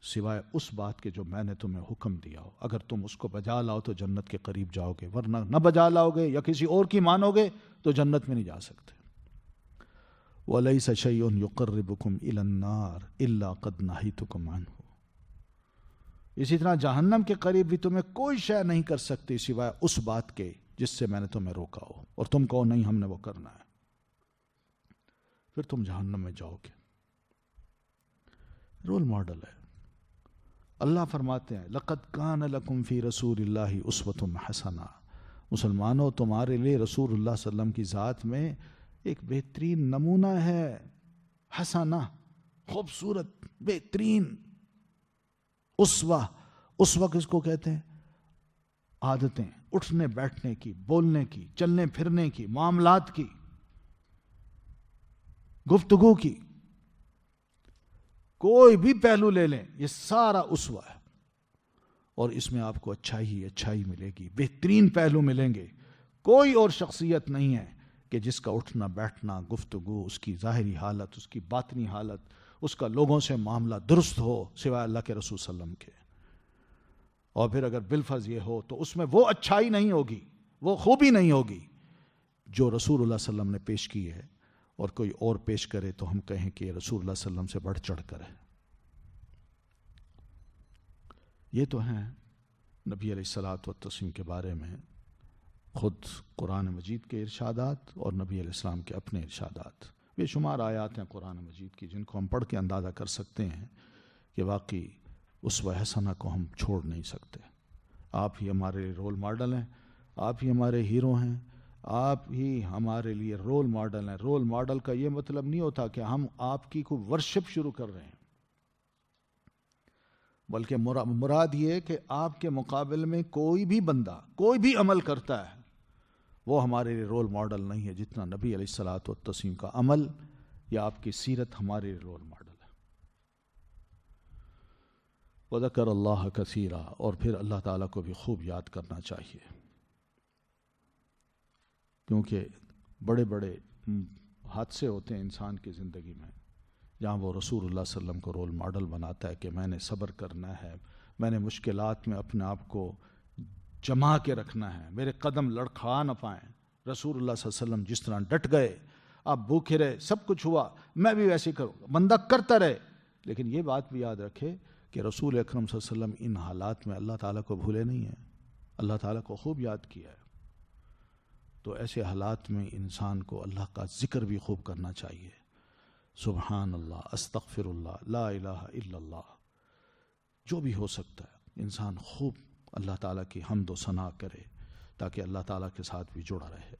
سوائے اس بات کے جو میں نے تمہیں حکم دیا ہو، اگر تم اس کو بجا لاؤ تو جنت کے قریب جاؤ گے، ورنہ نہ بجا لاؤ گے یا کسی اور کی مانو گے تو جنت میں نہیں جا سکتے۔ وَلَيْسَ شَيْءٌ يُقَرِّبُكُمْ إِلَى النَّارِ إِلَّا قَدْ نَهَيْتُكُمْ عَنْهُ، اسی طرح جہنم کے قریب بھی تمہیں کوئی شے نہیں کر سکتی سوائے اس بات کے جس سے میں نے تمہیں روکا ہو، اور تم کہو نہیں ہم نے وہ کرنا ہے، پھر تم جہنم میں جاؤ گے۔ رول ماڈل ہے. اللہ فرماتے ہیں لقد کان لکم فی رسول اللہ اسوۃ حسنہ، مسلمانوں تمہارے لیے رسول اللہ صلی اللہ علیہ وسلم کی ذات میں ایک بہترین نمونہ ہے. حسنہ خوبصورت بہترین. اسوہ کس کو کہتے ہیں؟ عادتیں، اٹھنے بیٹھنے کی، بولنے کی، چلنے پھرنے کی، معاملات کی، گفتگو کی، کوئی بھی پہلو لے لیں یہ سارا اسوہ ہے. اور اس میں آپ کو اچھائی ملے گی، بہترین پہلو ملیں گے. کوئی اور شخصیت نہیں ہے کہ جس کا اٹھنا بیٹھنا، گفتگو، اس کی ظاہری حالت، اس کی باطنی حالت، اس کا لوگوں سے معاملہ درست ہو سوائے اللہ کے رسول صلی اللہ علیہ وسلم کے. اور پھر اگر بالفرض یہ ہو تو اس میں وہ اچھائی نہیں ہوگی، وہ خوبی نہیں ہوگی جو رسول اللہ صلی اللہ علیہ وسلم نے پیش کی ہے. اور کوئی اور پیش کرے تو ہم کہیں کہ یہ رسول اللہ صلی اللہ علیہ وسلم سے بڑھ چڑھ کر ہے. یہ تو ہیں نبی علیہ الصلوۃ والتسلیم کے بارے میں خود قرآن مجید کے ارشادات اور نبی علیہ السلام کے اپنے ارشادات. بے شمار آیات ہیں قرآن مجید کی جن کو ہم پڑھ کے اندازہ کر سکتے ہیں کہ واقعی اسوہ حسنہ کو ہم چھوڑ نہیں سکتے. آپ ہی ہمارے رول ماڈل ہیں، آپ ہی ہمارے ہیرو ہیں، آپ ہی ہمارے لیے رول ماڈل ہیں. رول ماڈل کا یہ مطلب نہیں ہوتا کہ ہم آپ کی کوئی ورشپ شروع کر رہے ہیں، بلکہ مراد یہ کہ آپ کے مقابل میں کوئی بھی بندہ کوئی بھی عمل کرتا ہے وہ ہمارے لیے رول ماڈل نہیں ہے جتنا نبی علیہ الصلوۃ والتسلیم کا عمل یا آپ کی سیرت ہمارے لیے رول ماڈل ہے. وذکر اللہ کثیرا، اور پھر اللہ تعالیٰ کو بھی خوب یاد کرنا چاہیے، کیونکہ بڑے بڑے حادثے ہوتے ہیں انسان کی زندگی میں جہاں وہ رسول اللہ صلی اللہ علیہ وسلم کو رول ماڈل بناتا ہے کہ میں نے صبر کرنا ہے، میں نے مشکلات میں اپنے آپ کو جما کے رکھنا ہے، میرے قدم لڑکھا نہ پائیں. رسول اللہ صلی اللہ علیہ وسلم جس طرح ڈٹ گئے، آپ بھوکے رہے، سب کچھ ہوا، میں بھی ویسے ہی کروں گا. بندہ کرتا رہے، لیکن یہ بات بھی یاد رکھے کہ رسول اکرم صلی اللہ علیہ وسلم ان حالات میں اللہ تعالیٰ کو بھولے نہیں ہیں، اللہ تعالیٰ کو خوب یاد کیا ہے. تو ایسے حالات میں انسان کو اللہ کا ذکر بھی خوب کرنا چاہیے. سبحان اللہ، استغفر اللہ، لا الہ الا اللہ، جو بھی ہو سکتا ہے انسان خوب اللہ تعالیٰ کی حمد و ثنا کرے تاکہ اللہ تعالیٰ کے ساتھ بھی جڑا رہے.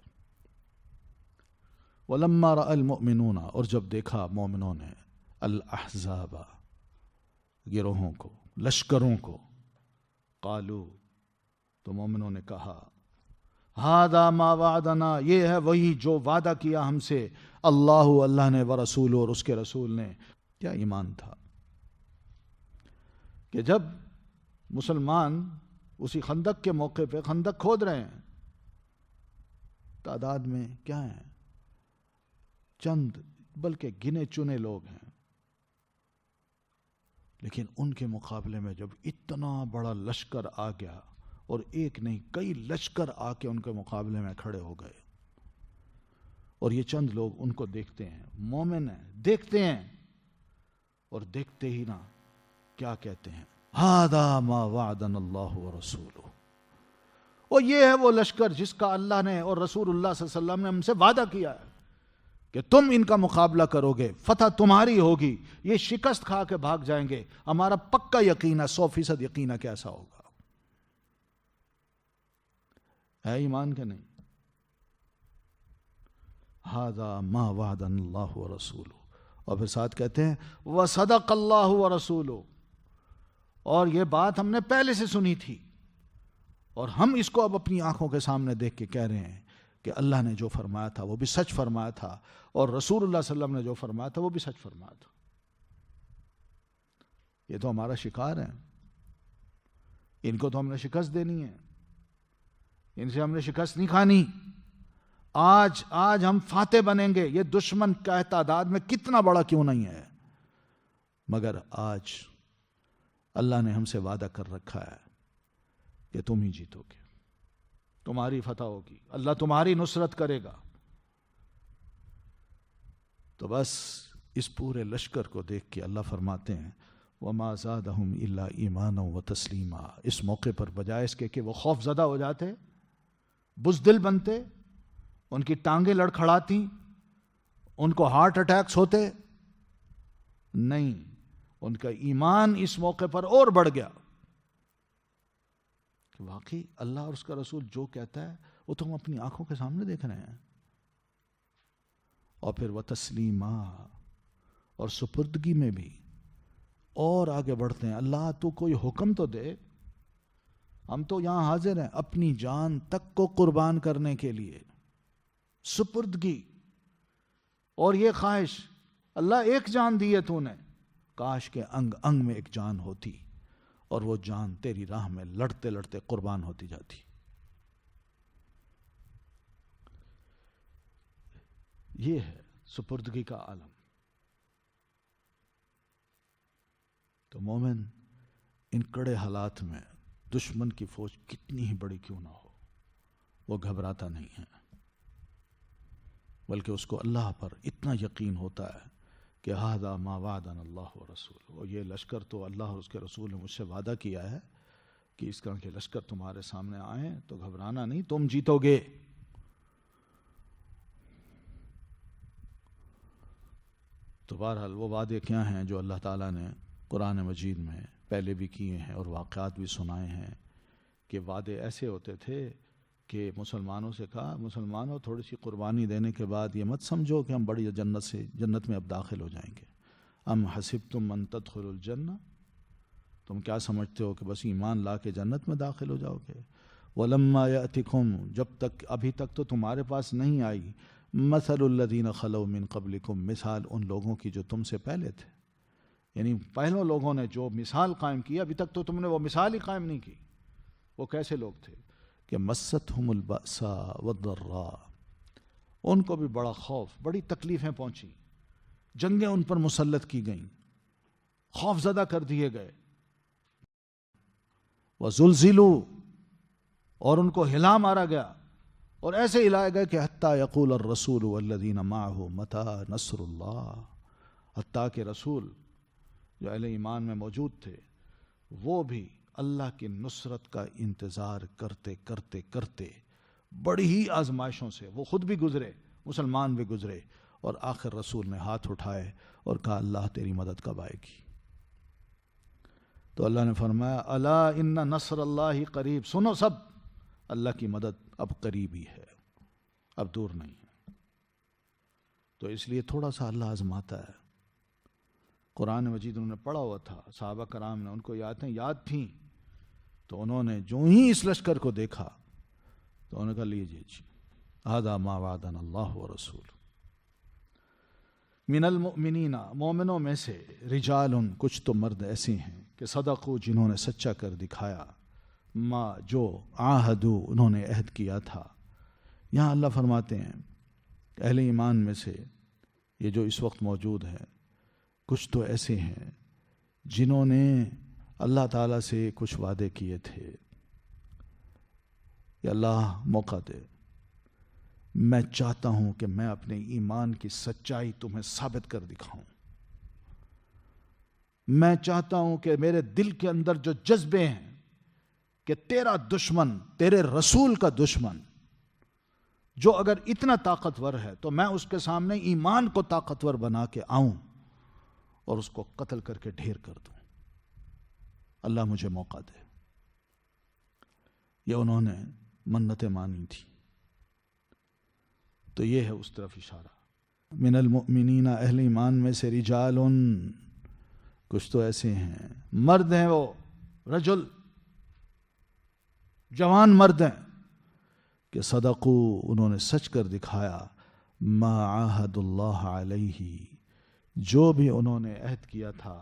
وَلَمَّا رَأَى الْمُؤْمِنُونَ، اور جب دیکھا مومنوں نے، الْأَحْزَابَ گروہوں کو، لشکروں کو، قالو تو مومنوں نے کہا، ہذا ما وعدنا، یہ ہے وہی جو وعدہ کیا ہم سے اللہ نے ورسول، اور اس کے رسول نے. کیا ایمان تھا کہ جب مسلمان اسی خندق کے موقع پہ خندق کھود رہے ہیں، تعداد میں کیا ہیں، چند بلکہ گنے چنے لوگ ہیں، لیکن ان کے مقابلے میں جب اتنا بڑا لشکر آ گیا، اور ایک نہیں کئی لشکر آ کے ان کے مقابلے میں کھڑے ہو گئے، اور یہ چند لوگ ان کو دیکھتے ہیں، مومن ہیں، دیکھتے ہیں، اور دیکھتے ہی نہ کیا کہتے ہیں، ھذا ما وعدنا اللہ ورسولہ، اور یہ ہے وہ لشکر جس کا اللہ نے اور رسول اللہ صلی اللہ علیہ وسلم نے ہم سے وعدہ کیا ہے کہ تم ان کا مقابلہ کرو گے، فتح تمہاری ہوگی، یہ شکست کھا کے بھاگ جائیں گے. ہمارا پکا یقین ہے، 100% یقین ہے کہ ایسا ہوگا. ہے ایمان کہ نہیں؟ ھذا ما وعدنا اللہ ورسولہ، اور پھر ساتھ کہتے ہیں وصدق اللہ ورسولہ، اور یہ بات ہم نے پہلے سے سنی تھی، اور ہم اس کو اب اپنی آنکھوں کے سامنے دیکھ کے کہہ رہے ہیں کہ اللہ نے جو فرمایا تھا وہ بھی سچ فرمایا تھا، اور رسول اللہ صلی اللہ علیہ وسلم نے جو فرمایا تھا وہ بھی سچ فرمایا تھا. یہ تو ہمارا شکار ہے، ان کو تو ہم نے شکست دینی ہے، ان سے ہم نے شکست نہیں کھانی. آج ہم فاتح بنیں گے، یہ دشمن کا تعداد میں کتنا بڑا کیوں نہیں ہے، مگر آج اللہ نے ہم سے وعدہ کر رکھا ہے کہ تم ہی جیتو گے، تمہاری فتح ہوگی، اللہ تمہاری نصرت کرے گا. تو بس اس پورے لشکر کو دیکھ کے اللہ فرماتے ہیں وَمَا زَادَهُمْ إِلَّا إِيمَانًا وَتَسْلِيمًا. اس موقع پر بجائے اس کے کہ وہ خوف زدہ ہو جاتے، بزدل بنتے، ان کی ٹانگیں لڑکھڑاتی، ان کو ہارٹ اٹیکس ہوتے، نہیں، ان کا ایمان اس موقع پر اور بڑھ گیا کہ واقعی اللہ اور اس کا رسول جو کہتا ہے وہ تو ہم اپنی آنکھوں کے سامنے دیکھ رہے ہیں. اور پھر وتسلیما، اور سپردگی میں بھی اور آگے بڑھتے ہیں. اللہ تو کوئی حکم تو دے، ہم تو یہاں حاضر ہیں اپنی جان تک کو قربان کرنے کے لیے. سپردگی اور یہ خواہش، اللہ ایک جان دی ہے تو نے، کاش کے انگ انگ میں ایک جان ہوتی اور وہ جان تیری راہ میں لڑتے لڑتے قربان ہوتی جاتی. یہ ہے سپردگی کا عالم. تو مومن ان کڑے حالات میں دشمن کی فوج کتنی ہی بڑی کیوں نہ ہو، وہ گھبراتا نہیں ہے، بلکہ اس کو اللہ پر اتنا یقین ہوتا ہے کہ ھذا ما وعدنا اللہ ورسولہ، اور یہ لشکر تو اللہ اور اس کے رسول نے مجھ سے وعدہ کیا ہے کہ اس طرح کے لشکر تمہارے سامنے آئیں تو گھبرانا نہیں، تم جیتو گے. تو بہرحال وہ وعدے کیا ہیں جو اللہ تعالیٰ نے قرآن مجید میں پہلے بھی کیے ہیں اور واقعات بھی سنائے ہیں کہ وعدے ایسے ہوتے تھے کہ مسلمانوں سے کہا، مسلمانوں تھوڑی سی قربانی دینے کے بعد یہ مت سمجھو کہ ہم بڑی جنت میں اب داخل ہو جائیں گے. ام حسبتم ان تدخلوا الجنہ، تم کیا سمجھتے ہو کہ بس ایمان لا کے جنت میں داخل ہو جاؤ گے. ولما یأتکم، جب تک ابھی تک تو تمہارے پاس نہیں آئی، مثل الذین خلو من قبلکم، مثال ان لوگوں کی جو تم سے پہلے تھے. یعنی پہلوں لوگوں نے جو مثال قائم کی، ابھی تک تو تم نے وہ مثال ہی قائم نہیں کی. وہ کیسے لوگ تھے کہ مستہم البأساء والضراء، ان کو بھی بڑا خوف، بڑی تکلیفیں پہنچی، جنگیں ان پر مسلط کی گئیں، خوف زدہ کر دیے گئے. وزلزلوا، اور ان کو ہلا مارا گیا، اور ایسے ہلائے گئے کہ حتیٰ یقول الرسول والذین معہ متی نصر اللہ، حتیٰ کہ رسول جو اہل ایمان میں موجود تھے وہ بھی اللہ کی نصرت کا انتظار کرتے کرتے کرتے بڑی ہی آزمائشوں سے وہ خود بھی گزرے، مسلمان بھی گزرے، اور آخر رسول نے ہاتھ اٹھائے اور کہا اللہ تیری مدد کب آئے گی. تو اللہ نے فرمایا الا ان نصر اللہ قریب، سنو سب، اللہ کی مدد اب قریب ہی ہے، اب دور نہیں ہے. تو اس لیے تھوڑا سا اللہ آزماتا ہے. قرآن مجید انہوں نے پڑھا ہوا تھا، صحابہ کرام نے ان کو یاد تھیں، تو انہوں نے جو ہی اس لشکر کو دیکھا تو انہوں نے کہا لیجیے جی، ھذا ما وعدنا اللہ ورسول. من المؤمنین، مومنوں میں سے، رجال، کچھ تو مرد ایسے ہیں کہ صدقوا، جنہوں نے سچا کر دکھایا، ما، جو، عاہدوا، انہوں نے عہد کیا تھا. یہاں اللہ فرماتے ہیں اہل ایمان میں سے یہ جو اس وقت موجود ہے، کچھ تو ایسے ہیں جنہوں نے اللہ تعالیٰ سے کچھ وعدے کیے تھے کہ اللہ موقع دے، میں چاہتا ہوں کہ میں اپنے ایمان کی سچائی تمہیں ثابت کر دکھاؤں، میں چاہتا ہوں کہ میرے دل کے اندر جو جذبے ہیں کہ تیرا دشمن، تیرے رسول کا دشمن جو اگر اتنا طاقتور ہے تو میں اس کے سامنے ایمان کو طاقتور بنا کے آؤں اور اس کو قتل کر کے ڈھیر کر دوں. اللہ مجھے موقع دے. یہ انہوں نے منتیں مانی تھی. تو یہ ہے اس طرف اشارہ. من المؤمنین، اہل ایمان میں سے، رجال، کچھ تو ایسے ہیں، مرد ہیں، وہ رجل، جوان مرد ہیں کہ صدقوا، انہوں نے سچ کر دکھایا، ما عاہد اللہ علیہ، جو بھی انہوں نے عہد کیا تھا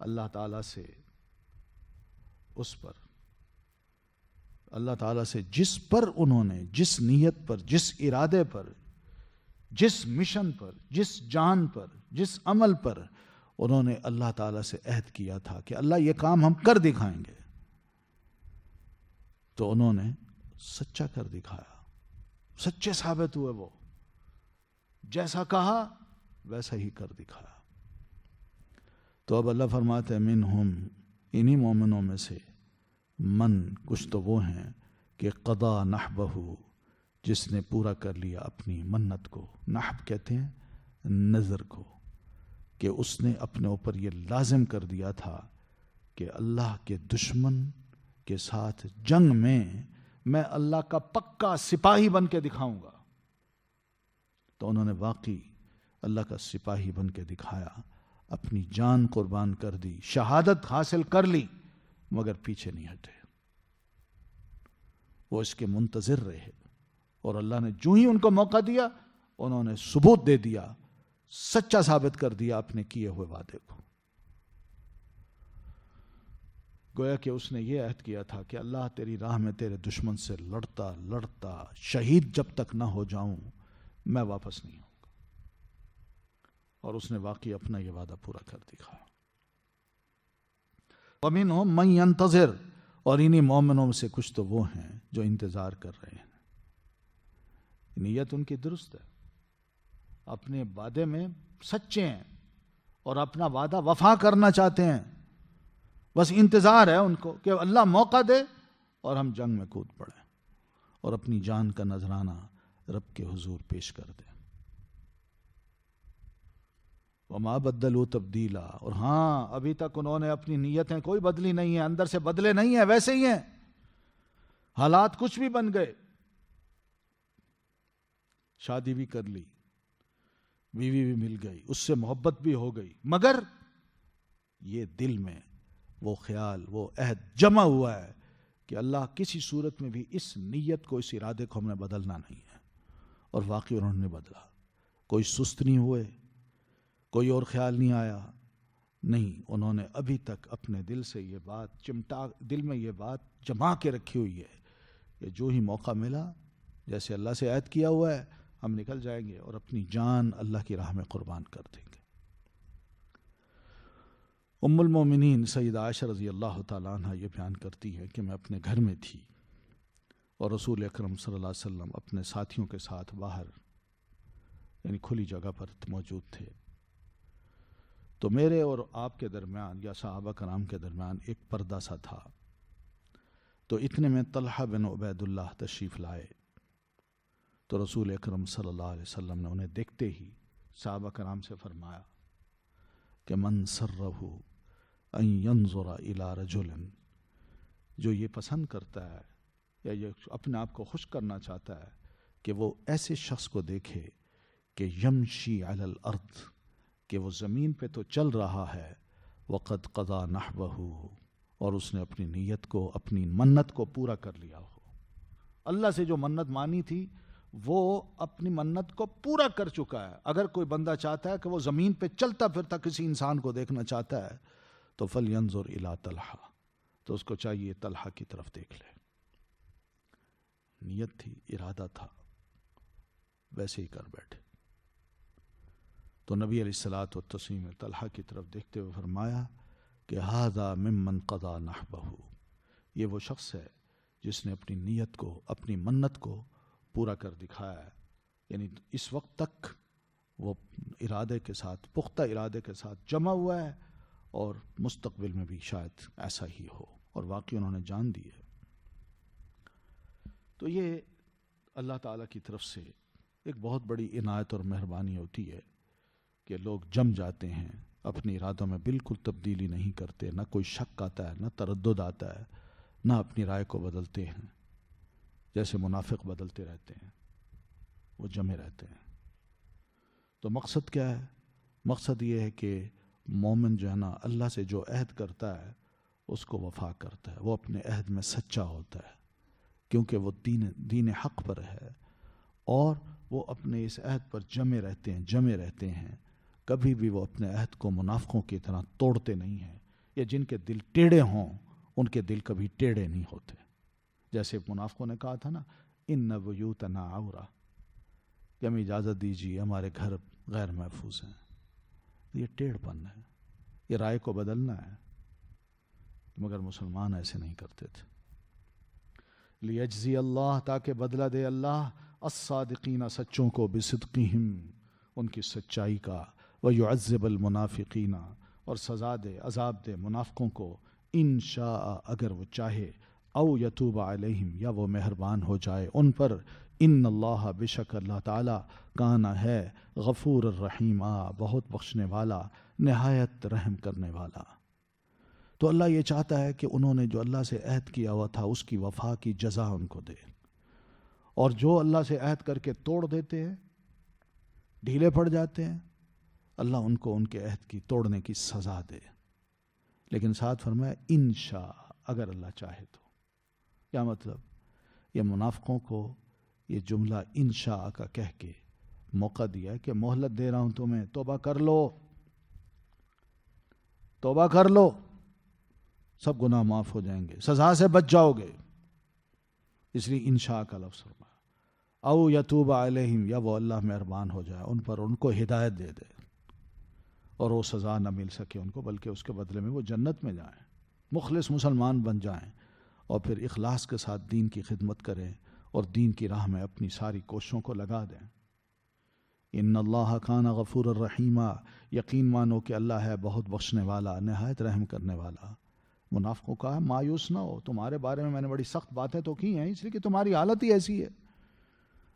اللہ تعالیٰ سے، اس پر، اللہ تعالیٰ سے جس پر انہوں نے، جس نیت پر، جس ارادے پر، جس مشن پر، جس جان پر، جس عمل پر انہوں نے اللہ تعالیٰ سے عہد کیا تھا کہ اللہ یہ کام ہم کر دکھائیں گے، تو انہوں نے سچا کر دکھایا، سچے ثابت ہوئے. وہ جیسا کہا ویسا ہی کر دکھایا. تو اب اللہ فرماتے ہیں منہم، انہی مومنوں میں سے، من، کچھ تو وہ ہیں کہ قضا نحبہ، جس نے پورا کر لیا اپنی منت کو. نحب کہتے ہیں نظر کو، کہ اس نے اپنے اوپر یہ لازم کر دیا تھا کہ اللہ کے دشمن کے ساتھ جنگ میں اللہ کا پکا سپاہی بن کے دکھاؤں گا. تو انہوں نے واقعی اللہ کا سپاہی بن کے دکھایا، اپنی جان قربان کر دی، شہادت حاصل کر لی، مگر پیچھے نہیں ہٹے. وہ اس کے منتظر رہے، اور اللہ نے جو ہی ان کو موقع دیا انہوں نے ثبوت دے دیا، سچا ثابت کر دیا اپنے کیے ہوئے وعدے کو. گویا کہ اس نے یہ عہد کیا تھا کہ اللہ تیری راہ میں تیرے دشمن سے لڑتا لڑتا شہید جب تک نہ ہو جاؤں میں واپس نہیں ہوں گا. اور اس نے واقعی اپنا یہ وعدہ پورا کر دکھایا. وَمِنْهُمْ مَنْ يَنْتَظِرُ، اور انہی مومنوں میں سے کچھ تو وہ ہیں جو انتظار کر رہے ہیں. نیت ان کی درست ہے، اپنے وعدے میں سچے ہیں اور اپنا وعدہ وفا کرنا چاہتے ہیں. بس انتظار ہے ان کو کہ اللہ موقع دے اور ہم جنگ میں کود پڑیں اور اپنی جان کا نذرانہ رب کے حضور پیش کر دیں. وَمَا بَدَّلُوا تَبْدِيلًا، اور ہاں ابھی تک انہوں نے اپنی نیتیں کوئی بدلی نہیں ہیں، اندر سے بدلے نہیں ہیں، ویسے ہی ہیں. حالات کچھ بھی بن گئے، شادی بھی کر لی، بیوی بھی مل گئی، اس سے محبت بھی ہو گئی، مگر یہ دل میں وہ خیال، وہ عہد جمع ہوا ہے کہ اللہ کسی صورت میں بھی اس نیت کو، اس ارادے کو ہم نے بدلنا نہیں ہے. اور واقعی انہوں نے بدلا. کوئی سست نہیں ہوئے، کوئی اور خیال نہیں آیا، نہیں، انہوں نے ابھی تک اپنے دل سے یہ بات دل میں یہ بات جما کے رکھی ہوئی ہے کہ جو ہی موقع ملا، جیسے اللہ سے عہد کیا ہوا ہے، ہم نکل جائیں گے اور اپنی جان اللہ کی راہ میں قربان کر دیں گے. ام المومنین سیدہ عائشہ رضی اللہ تعالیٰ عنہ یہ بیان کرتی ہے کہ میں اپنے گھر میں تھی اور رسول اکرم صلی اللہ علیہ وسلم اپنے ساتھیوں کے ساتھ باہر یعنی کھلی جگہ پر موجود تھے. تو میرے اور آپ کے درمیان یا صحابہ کرام کے درمیان ایک پردہ سا تھا. تو اتنے میں طلحہ بن عبید اللہ تشریف لائے. تو رسول اکرم صلی اللہ علیہ وسلم نے انہیں دیکھتے ہی صحابہ کرام سے فرمایا کہ من سرہ ان ینظر الی رجل، جو یہ پسند کرتا ہے یا یہ اپنے آپ کو خوش کرنا چاہتا ہے کہ وہ ایسے شخص کو دیکھے کہ یمشی علی الارض، کہ وہ زمین پہ تو چل رہا ہے، وقد قضا نحبہ، اور اس نے اپنی نیت کو، اپنی منت کو پورا کر لیا ہو. اللہ سے جو منت مانی تھی وہ اپنی منت کو پورا کر چکا ہے. اگر کوئی بندہ چاہتا ہے کہ وہ زمین پہ چلتا پھرتا کسی انسان کو دیکھنا چاہتا ہے تو فَلْيَنْظُرْ إِلَىٰ طَلْحَةَ، تو اس کو چاہیے طلحہ کی طرف دیکھ لے. نیت تھی، ارادہ تھا، ویسے ہی کر بیٹھے. تو نبی علیہ الصلوۃ والتسلیم نے طلحہ کی طرف دیکھتے ہوئے فرمایا کہ هَذَا مِمَّنْ قَضَى نَحْبَهُ، یہ وہ شخص ہے جس نے اپنی نیت کو، اپنی منت کو پورا کر دکھایا ہے. یعنی اس وقت تک وہ ارادے کے ساتھ، پختہ ارادے کے ساتھ جمع ہوا ہے اور مستقبل میں بھی شاید ایسا ہی ہو. اور واقعی انہوں نے جان دی ہے. تو یہ اللہ تعالیٰ کی طرف سے ایک بہت بڑی عنایت اور مہربانی ہوتی ہے کہ لوگ جم جاتے ہیں، اپنی ارادوں میں بالکل تبدیلی نہیں کرتے، نہ کوئی شک آتا ہے، نہ تردد آتا ہے، نہ اپنی رائے کو بدلتے ہیں جیسے منافق بدلتے رہتے ہیں. وہ جمے رہتے ہیں. تو مقصد کیا ہے؟ مقصد یہ ہے کہ مومن جو ہے نا، اللہ سے جو عہد کرتا ہے اس کو وفا کرتا ہے، وہ اپنے عہد میں سچا ہوتا ہے کیونکہ وہ دین حق پر ہے، اور وہ اپنے اس عہد پر جمے رہتے ہیں. کبھی بھی وہ اپنے عہد کو منافقوں کی طرح توڑتے نہیں ہیں. یا جن کے دل ٹیڑے ہوں ان کے دل کبھی ٹیڑے نہیں ہوتے. جیسے منافقوں نے کہا تھا نا، ان بیوتنا عورہ، کہ ہمیں اجازت دیجیے، ہمارے گھر غیر محفوظ ہیں. یہ ٹیڑھ پن ہے، یہ رائے کو بدلنا ہے. مگر مسلمان ایسے نہیں کرتے تھے. لیجزی اللہ، تاکہ بدلہ دے اللہ الصادقین، سچوں کو، بصدقہم، ان کی سچائی کا، ویعذب المنافقین، اور سزا دے، عذاب دے منافقوں کو، ان شاء، اگر وہ چاہے، او یتوب علیہم، یا وہ مہربان ہو جائے ان پر. ان اللہ، بے شک اللہ تعالی، کانا ہے، غفور الرحیم، بہت بخشنے والا، نہایت رحم کرنے والا۔ تو اللہ یہ چاہتا ہے کہ انہوں نے جو اللہ سے عہد کیا ہوا تھا اس کی وفا کی جزا ان کو دے، اور جو اللہ سے عہد کر کے توڑ دیتے ہیں، ڈھیلے پڑ جاتے ہیں، اللہ ان کو ان کے عہد کی توڑنے کی سزا دے۔ لیکن ساتھ فرمایا انشاء، اگر اللہ چاہے تو۔ کیا مطلب؟ یہ منافقوں کو یہ جملہ انشاء کا کہہ کے موقع دیا ہے کہ مہلت دے رہا ہوں تمہیں، توبہ کر لو، توبہ کر لو، سب گناہ معاف ہو جائیں گے، سزا سے بچ جاؤ گے۔ اس لیے انشاء کا لفظ فرمایا۔ او یتوب علیہم، یا وہ اللہ مہربان ہو جائے ان پر، ان کو ہدایت دے دے اور وہ سزا نہ مل سکے ان کو، بلکہ اس کے بدلے میں وہ جنت میں جائیں، مخلص مسلمان بن جائیں، اور پھر اخلاص کے ساتھ دین کی خدمت کریں اور دین کی راہ میں اپنی ساری کوششوں کو لگا دیں۔ ان اللہ کان غفور الرحیم، یقین مانو کہ اللہ ہے بہت بخشنے والا، نہایت رحم کرنے والا۔ منافقوں کا مایوس نہ ہو، تمہارے بارے میں نے بڑی سخت باتیں تو کی ہیں، اس لیے کہ تمہاری حالت ہی ایسی ہے،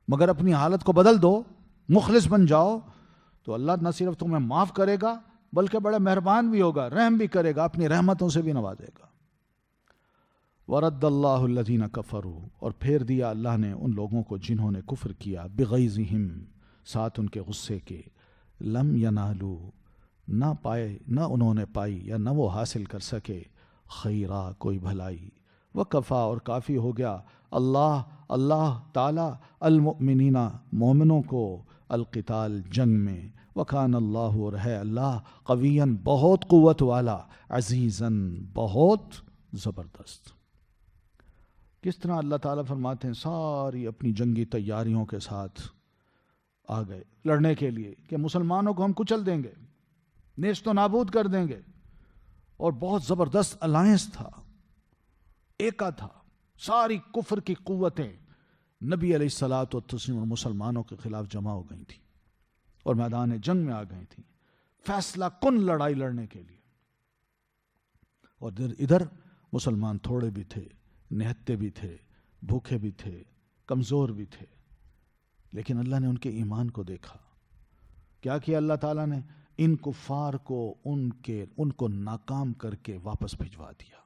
مگر اپنی حالت کو بدل دو، مخلص بن جاؤ، تو اللہ نہ صرف تمہیں معاف کرے گا بلکہ بڑے مہربان بھی ہوگا، رحم بھی کرے گا، اپنی رحمتوں سے بھی نوازے گا۔ وَرَدَّ اللَّهُ الَّذِينَ كَفَرُوا، اور پھیر دیا اللہ نے ان لوگوں کو جنہوں نے کفر کیا، بِغَيْظِهِمْ، ساتھ ان کے غصے کے، لم ینالوا، نہ پائے، نہ انہوں نے پائی یا نہ وہ حاصل کر سکے، خیرا، کوئی بھلائی، وکفا، اور کافی ہو گیا، اللہ تعالی، المؤمنین، مومنوں کو، القتال، جنگ میں، وکان اللہ، اور ہے اللہ، قویاً، بہت قوت والا، عزیزاً، بہت زبردست۔ کس طرح اللہ تعالیٰ فرماتے ہیں ساری اپنی جنگی تیاریوں کے ساتھ آ گئے لڑنے کے لیے کہ مسلمانوں کو ہم کچل دیں گے، نیست و نابود کر دیں گے، اور بہت زبردست الائنس تھا، ایکا تھا، ساری کفر کی قوتیں نبی علیہ الصلاۃ والتسلیم اور مسلمانوں کے خلاف جمع ہو گئی تھیں اور میدان جنگ میں آ گئی تھیں، فیصلہ کن لڑائی لڑنے کے لیے۔ اور ادھر مسلمان تھوڑے بھی تھے، نہتے بھی تھے، بھوکے بھی تھے، کمزور بھی تھے، لیکن اللہ نے ان کے ایمان کو دیکھا۔ کیا کیا اللہ تعالیٰ نے؟ ان کفار کو ان کو ناکام کر کے واپس بھجوا دیا،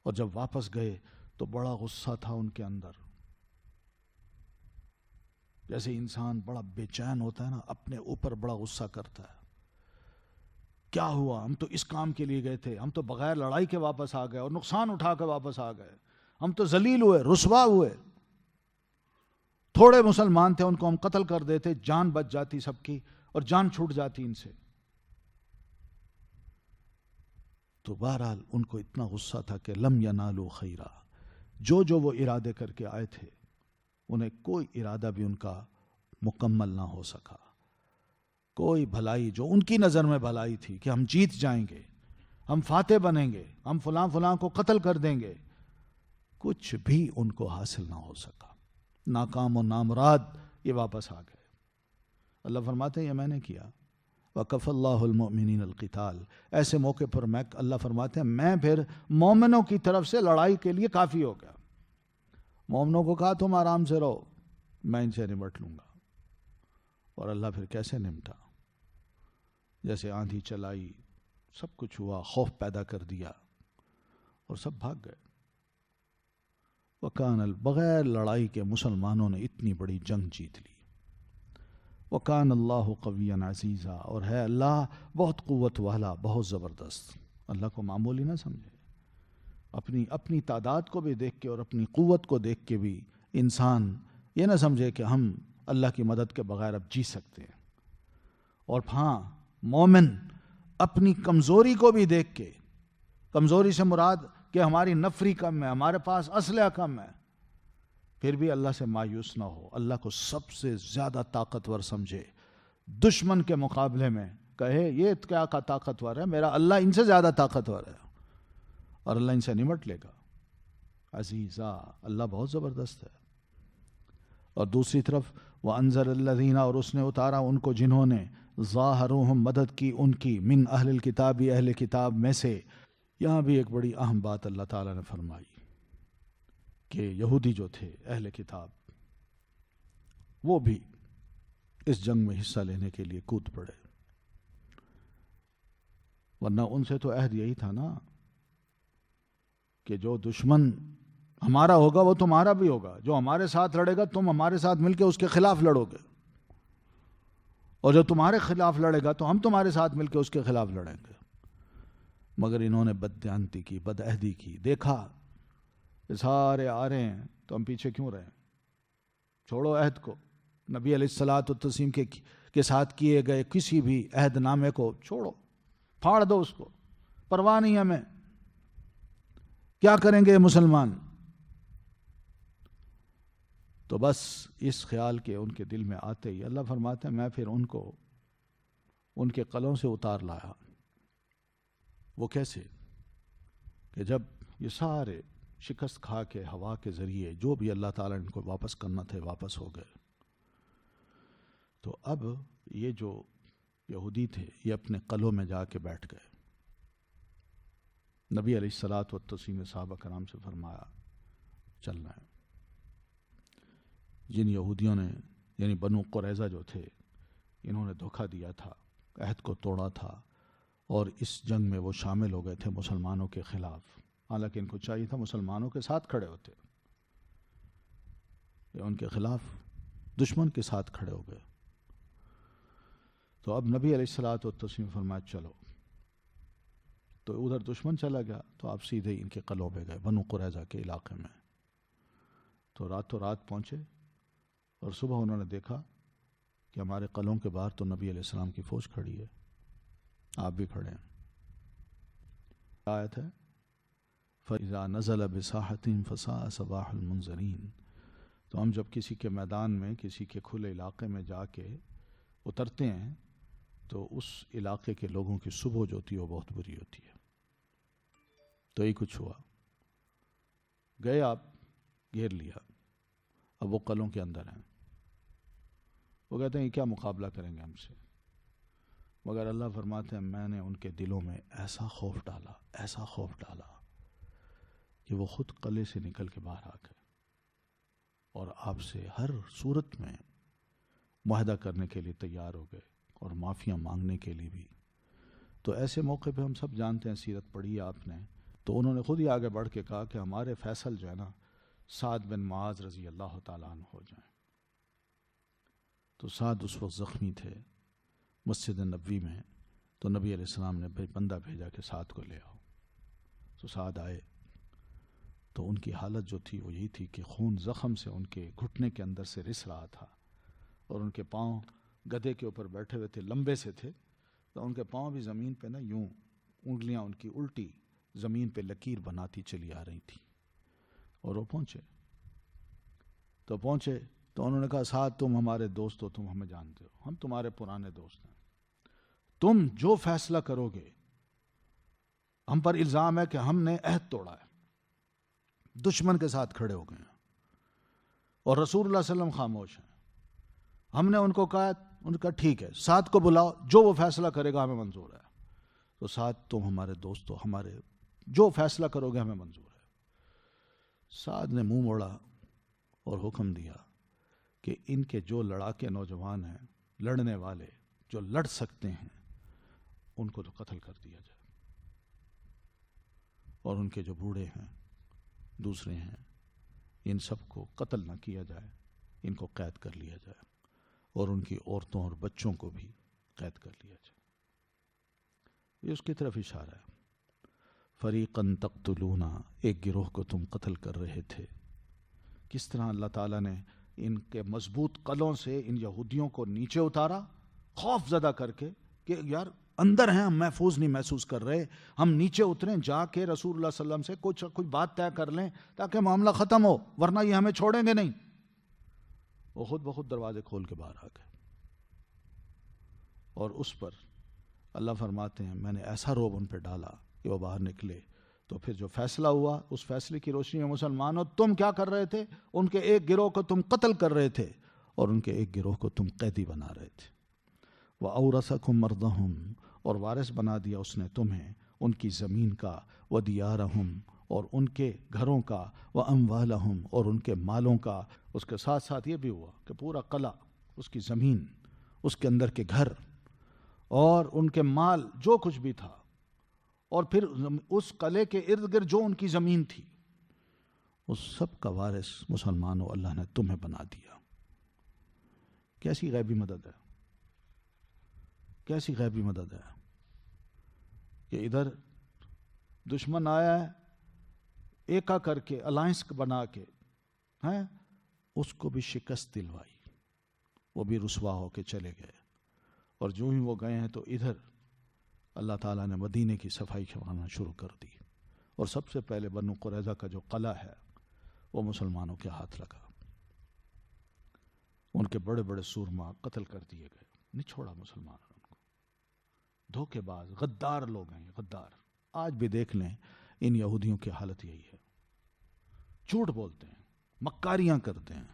اور جب واپس گئے تو بڑا غصہ تھا ان کے اندر، جیسے انسان بڑا بے چین ہوتا ہے نا، اپنے اوپر بڑا غصہ کرتا ہے، کیا ہوا؟ ہم تو اس کام کے لیے گئے تھے، ہم تو بغیر لڑائی کے واپس آ گئے اور نقصان اٹھا کے واپس آ گئے، ہم تو ذلیل ہوئے، رسوا ہوئے۔ تھوڑے مسلمان تھے، ان کو ہم قتل کر دیتے، جان بچ جاتی سب کی، اور جان چھوٹ جاتی ان سے۔ تو بہرحال ان کو اتنا غصہ تھا کہ لم ینالوا خیرا، جو وہ ارادے کر کے آئے تھے انہیں کوئی ارادہ بھی ان کا مکمل نہ ہو سکا۔ کوئی بھلائی جو ان کی نظر میں بھلائی تھی کہ ہم جیت جائیں گے، ہم فاتح بنیں گے، ہم فلاں فلاں کو قتل کر دیں گے، کچھ بھی ان کو حاصل نہ ہو سکا، ناکام و نامراد یہ واپس آ گئے۔ اللہ فرماتے ہیں یہ میں نے کیا، وَكَفَ اللَّهُ الْمُؤْمِنِينَ الْقِتَالَ، ایسے موقع پر اللہ فرماتے ہیں میں پھر مومنوں کی طرف سے لڑائی کے لیے کافی ہو گیا۔ مومنوں کو کہا تم آرام سے رہو، میں ان سے نمٹ لوں گا، اور اللہ پھر کیسے نمٹا؟ جیسے آندھی چلائی، سب کچھ ہوا، خوف پیدا کر دیا، اور سب بھاگ گئے۔ وَكَانَ، بغیر لڑائی کے مسلمانوں نے اتنی بڑی جنگ جیت لی۔ وَكَانَ اللَّهُ قَوِيًّا عَزِيزًا، اور ہے اللہ بہت قوت والا، بہت زبردست۔ اللہ کو معمولی نہ سمجھے، اپنی تعداد کو بھی دیکھ کے اور اپنی قوت کو دیکھ کے بھی انسان یہ نہ سمجھے کہ ہم اللہ کی مدد کے بغیر اب جی سکتے ہیں۔ اور ہاں، مومن اپنی کمزوری کو بھی دیکھ کے، کمزوری سے مراد کہ ہماری نفری کم ہے، ہمارے پاس اسلحہ کم ہے، پھر بھی اللہ سے مایوس نہ ہو، اللہ کو سب سے زیادہ طاقتور سمجھے، دشمن کے مقابلے میں کہے یہ کیا کا طاقتور ہے، میرا اللہ ان سے زیادہ طاقتور ہے، اور اللہ ان سے نمٹ لے گا۔ عزیزا، اللہ بہت زبردست ہے۔ اور دوسری طرف وَأَنزَلَ الَّذِينَ، اور اس نے اتارا ان کو جنہوں نے ظَاهَرُوهُم، مدد کی ان کی، من اہل الکتاب، اہل کتاب میں سے۔ یہاں بھی ایک بڑی اہم بات اللہ تعالیٰ نے فرمائی کہ یہودی جو تھے اہل کتاب، وہ بھی اس جنگ میں حصہ لینے کے لیے کود پڑے، ورنہ ان سے تو عہد یہی تھا نا کہ جو دشمن ہمارا ہوگا وہ تمہارا بھی ہوگا، جو ہمارے ساتھ لڑے گا تم ہمارے ساتھ مل کے اس کے خلاف لڑو گے، اور جو تمہارے خلاف لڑے گا تو ہم تمہارے ساتھ مل کے اس کے خلاف لڑیں گے۔ مگر انہوں نے بددیانتی کی، بد عہدی کی، دیکھا کہ سارے آ رہے ہیں تو ہم پیچھے کیوں رہیں، چھوڑو عہد کو، نبی علیہ الصلوۃ والتسلیم کے ساتھ کیے گئے کسی بھی عہد نامے کو چھوڑو، پھاڑ دو اس کو، پرواہ نہیں ہمیں، کیا کریں گے مسلمان؟ تو بس اس خیال کے ان کے دل میں آتے ہی اللہ فرماتے ہیں میں پھر ان کو ان کے قلوں سے اتار لایا۔ وہ کیسے؟ کہ جب یہ سارے شکست کھا کے ہوا کے ذریعے جو بھی اللہ تعالیٰ نے ان کو واپس کرنا تھے واپس ہو گئے، تو اب یہ جو یہودی تھے یہ اپنے قلعوں میں جا کے بیٹھ گئے۔ نبی علیہ الصلوۃ والتسلیم نے صحابہ کرام سے فرمایا چلنا ہے۔ جن یہودیوں نے یعنی بنو قریظہ جو تھے انہوں نے دھوکہ دیا تھا، عہد کو توڑا تھا، اور اس جنگ میں وہ شامل ہو گئے تھے مسلمانوں کے خلاف، حالانکہ ان کو چاہیے تھا مسلمانوں کے ساتھ کھڑے ہوتے، یہ ان کے خلاف دشمن کے ساتھ کھڑے ہو گئے۔ تو اب نبی علیہ الصلوۃ والتسلیم فرمایا چلو، تو ادھر دشمن چلا گیا تو آپ سیدھے ان کے قلعوں پہ گئے بنو قریظہ کے علاقے میں۔ تو راتوں رات پہنچے اور صبح انہوں نے دیکھا کہ ہمارے قلعوں کے باہر تو نبی علیہ السلام کی فوج کھڑی ہے، آپ بھی کھڑے ہیں۔ آیت ہے فَإِذَا نَزَلَ بِسَاحَةٍ فَسَاءَ صَبَاحُ الْمُنذَرِينَ۔ تو ہم جب کسی کے میدان میں کسی کے کھلے علاقے میں جا کے اترتے ہیں تو اس علاقے کے لوگوں کی صبح جو ہوتی ہے وہ بہت بری ہوتی ہے۔ تو یہ کچھ ہوا، گئے آپ، گھیر لیا، اب وہ قلعوں کے اندر ہیں، وہ کہتے ہیں یہ کیا مقابلہ کریں گے ہم سے؟ مگر اللہ فرماتے ہیں میں نے ان کے دلوں میں ایسا خوف ڈالا، ایسا خوف ڈالا کہ وہ خود قلعے سے نکل کے باہر آ گئے اور آپ سے ہر صورت میں معاہدہ کرنے کے لیے تیار ہو گئے اور معافیاں مانگنے کے لیے بھی۔ تو ایسے موقع پہ ہم سب جانتے ہیں، سیرت پڑھی ہے آپ نے، تو انہوں نے خود ہی آگے بڑھ کے کہا کہ ہمارے فیصل جو ہے نا سعد بن معاذ رضی اللہ تعالیٰ عنہ ہو جائیں۔ تو سعد اس وقت زخمی تھے مسجد نبوی میں، تو نبی علیہ السلام نے بندہ بھیجا کہ سعد کو لے آؤ۔ تو سعد آئے تو ان کی حالت جو تھی وہ یہی تھی کہ خون زخم سے ان کے گھٹنے کے اندر سے رس رہا تھا، اور ان کے پاؤں گدھے کے اوپر بیٹھے ہوئے تھے، لمبے سے تھے، تو ان کے پاؤں بھی زمین پہ نا یوں انگلیاں ان کی الٹی زمین پہ لکیر بناتی چلی آ رہی تھی۔ اور وہ پہنچے تو انہوں نے کہا سعد تم ہمارے دوست ہو، تم ہمیں جانتے ہو، ہم تمہارے پرانے دوست ہیں، تم جو فیصلہ کرو گے، ہم پر الزام ہے کہ ہم نے عہد توڑا ہے، دشمن کے ساتھ کھڑے ہو گئے ہیں، اور رسول اللہ صلی اللہ علیہ وسلم خاموش ہیں۔ ہم نے ان کو کہا، ان کا ٹھیک ہے سعد کو بلاؤ، جو وہ فیصلہ کرے گا ہمیں منظور ہے۔ تو سعد تم ہمارے دوست ہو، ہمارے جو فیصلہ کرو گے ہمیں منظور ہے۔ سعد نے منہ موڑا اور حکم دیا کہ ان کے جو لڑاکے نوجوان ہیں، لڑنے والے جو لڑ سکتے ہیں، ان کو تو قتل کر دیا جائے، اور ان کے جو بوڑھے ہیں، دوسرے ہیں، ان سب کو قتل نہ کیا جائے، ان کو قید کر لیا جائے، اور ان کی عورتوں اور بچوں کو بھی قید کر لیا جائے۔ یہ اس کی طرف اشارہ ہے، فریقاً تقتلون، ایک گروہ کو تم قتل کر رہے تھے۔ کس طرح اللہ تعالیٰ نے ان کے مضبوط قلعوں سے ان یہودیوں کو نیچے اتارا، خوف زدہ کر کے کہ یار اندر ہیں، ہم محفوظ نہیں محسوس کر رہے، ہم نیچے اتریں، جا کے رسول اللہ صلی اللہ علیہ وسلم سے کوئی بات طے کر لیں تاکہ معاملہ ختم ہو، ورنہ یہ ہمیں چھوڑیں گے نہیں۔ وہ خود بخود دروازے کھول کے باہر آ گئے، اور اس پر اللہ فرماتے ہیں میں نے ایسا روب ان پہ ڈالا کہ وہ باہر نکلے۔ تو پھر جو فیصلہ ہوا، اس فیصلے کی روشنی میں مسلمانوں تم کیا کر رہے تھے؟ ان کے ایک گروہ کو تم قتل کر رہے تھے، اور ان کے ایک گروہ کو تم قیدی بنا رہے تھے۔ وَأَوْرَثَكُمْ مَرْضَهُمْ، اور وارث بنا دیا اس نے تمہیں ان کی زمین کا، وَدِيَارَهُمْ، اور ان کے گھروں کا، وَأَمْوَالَهُمْ، اور ان کے مالوں کا۔ اس کے ساتھ ساتھ یہ بھی ہوا کہ پورا قلعہ، اس کی زمین، اس کے اندر کے گھر اور ان کے مال جو کچھ بھی تھا، اور پھر اس قلعے کے ارد گرد جو ان کی زمین تھی اس سب کا وارث مسلمانوں اللہ نے تمہیں بنا دیا. کیسی غیبی مدد ہے, کیسی غیبی مدد ہے کہ ادھر دشمن آیا ہے ایکا کر کے الائنس بنا کے ہیں, اس کو بھی شکست دلوائی, وہ بھی رسوا ہو کے چلے گئے. اور جو ہی وہ گئے ہیں تو ادھر اللہ تعالیٰ نے مدینے کی صفائی کروانا شروع کر دی, اور سب سے پہلے بنو قریظہ کا جو قلعہ ہے وہ مسلمانوں کے ہاتھ لگا. ان کے بڑے بڑے سورما قتل کر دیے گئے, نہیں چھوڑا مسلمانوں ان کو. دھوکے باز غدار لوگ ہیں, غدار. آج بھی دیکھ لیں ان یہودیوں کی حالت یہی ہے, جھوٹ بولتے ہیں, مکاریاں کرتے ہیں,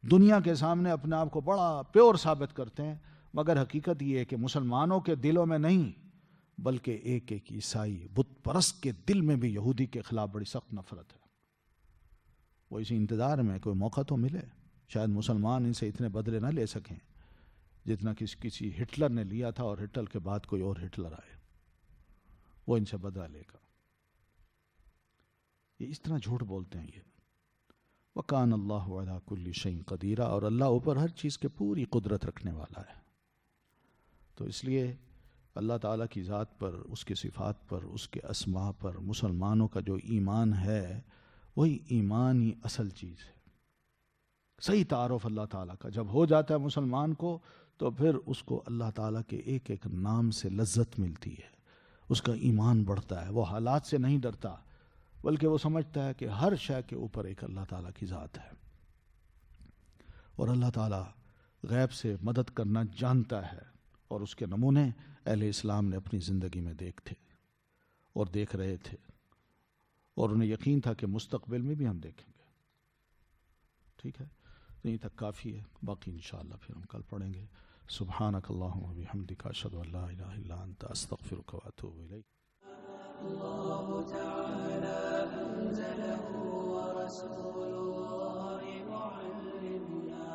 دنیا کے سامنے اپنے آپ کو بڑا پیور ثابت کرتے ہیں, مگر حقیقت یہ ہے کہ مسلمانوں کے دلوں میں نہیں بلکہ ایک ایک عیسائی بت پرست کے دل میں بھی یہودی کے خلاف بڑی سخت نفرت ہے. وہ اسی انتظار میں کوئی موقع تو ملے, شاید مسلمان ان سے اتنے بدلے نہ لے سکیں جتنا کسی ہٹلر نے لیا تھا, اور ہٹلر کے بعد کوئی اور ہٹلر آئے وہ ان سے بدلہ لے گا. یہ اس طرح جھوٹ بولتے ہیں یہ. وَكَانَ اللَّهُ عَلَىٰ كُلِّ شَيْءٍ قَدِيرًا, اور اللہ اوپر ہر چیز کے پوری قدرت رکھنے والا ہے. تو اس لیے اللہ تعالیٰ کی ذات پر, اس کے صفات پر, اس کے اسماء پر مسلمانوں کا جو ایمان ہے وہی ایمان ہی اصل چیز ہے. صحیح تعارف اللہ تعالیٰ کا جب ہو جاتا ہے مسلمان کو تو پھر اس کو اللہ تعالیٰ کے ایک ایک نام سے لذت ملتی ہے, اس کا ایمان بڑھتا ہے. وہ حالات سے نہیں ڈرتا بلکہ وہ سمجھتا ہے کہ ہر شے کے اوپر ایک اللہ تعالیٰ کی ذات ہے, اور اللہ تعالیٰ غیب سے مدد کرنا جانتا ہے. اور اس کے نمونے اہل اسلام نے اپنی زندگی میں دیکھے اور دیکھ رہے تھے, اور انہیں یقین تھا کہ مستقبل میں بھی ہم دیکھیں گے. ٹھیک ہے, یہیں تک کافی ہے, باقی انشاءاللہ پھر ہم کل پڑھیں گے. سبحانک اللہم و بحمدک اشہد ان لا الہ الا انت استغفرک و اتوب الیک. الله تعالى أنزله ورسول الله يعلمنا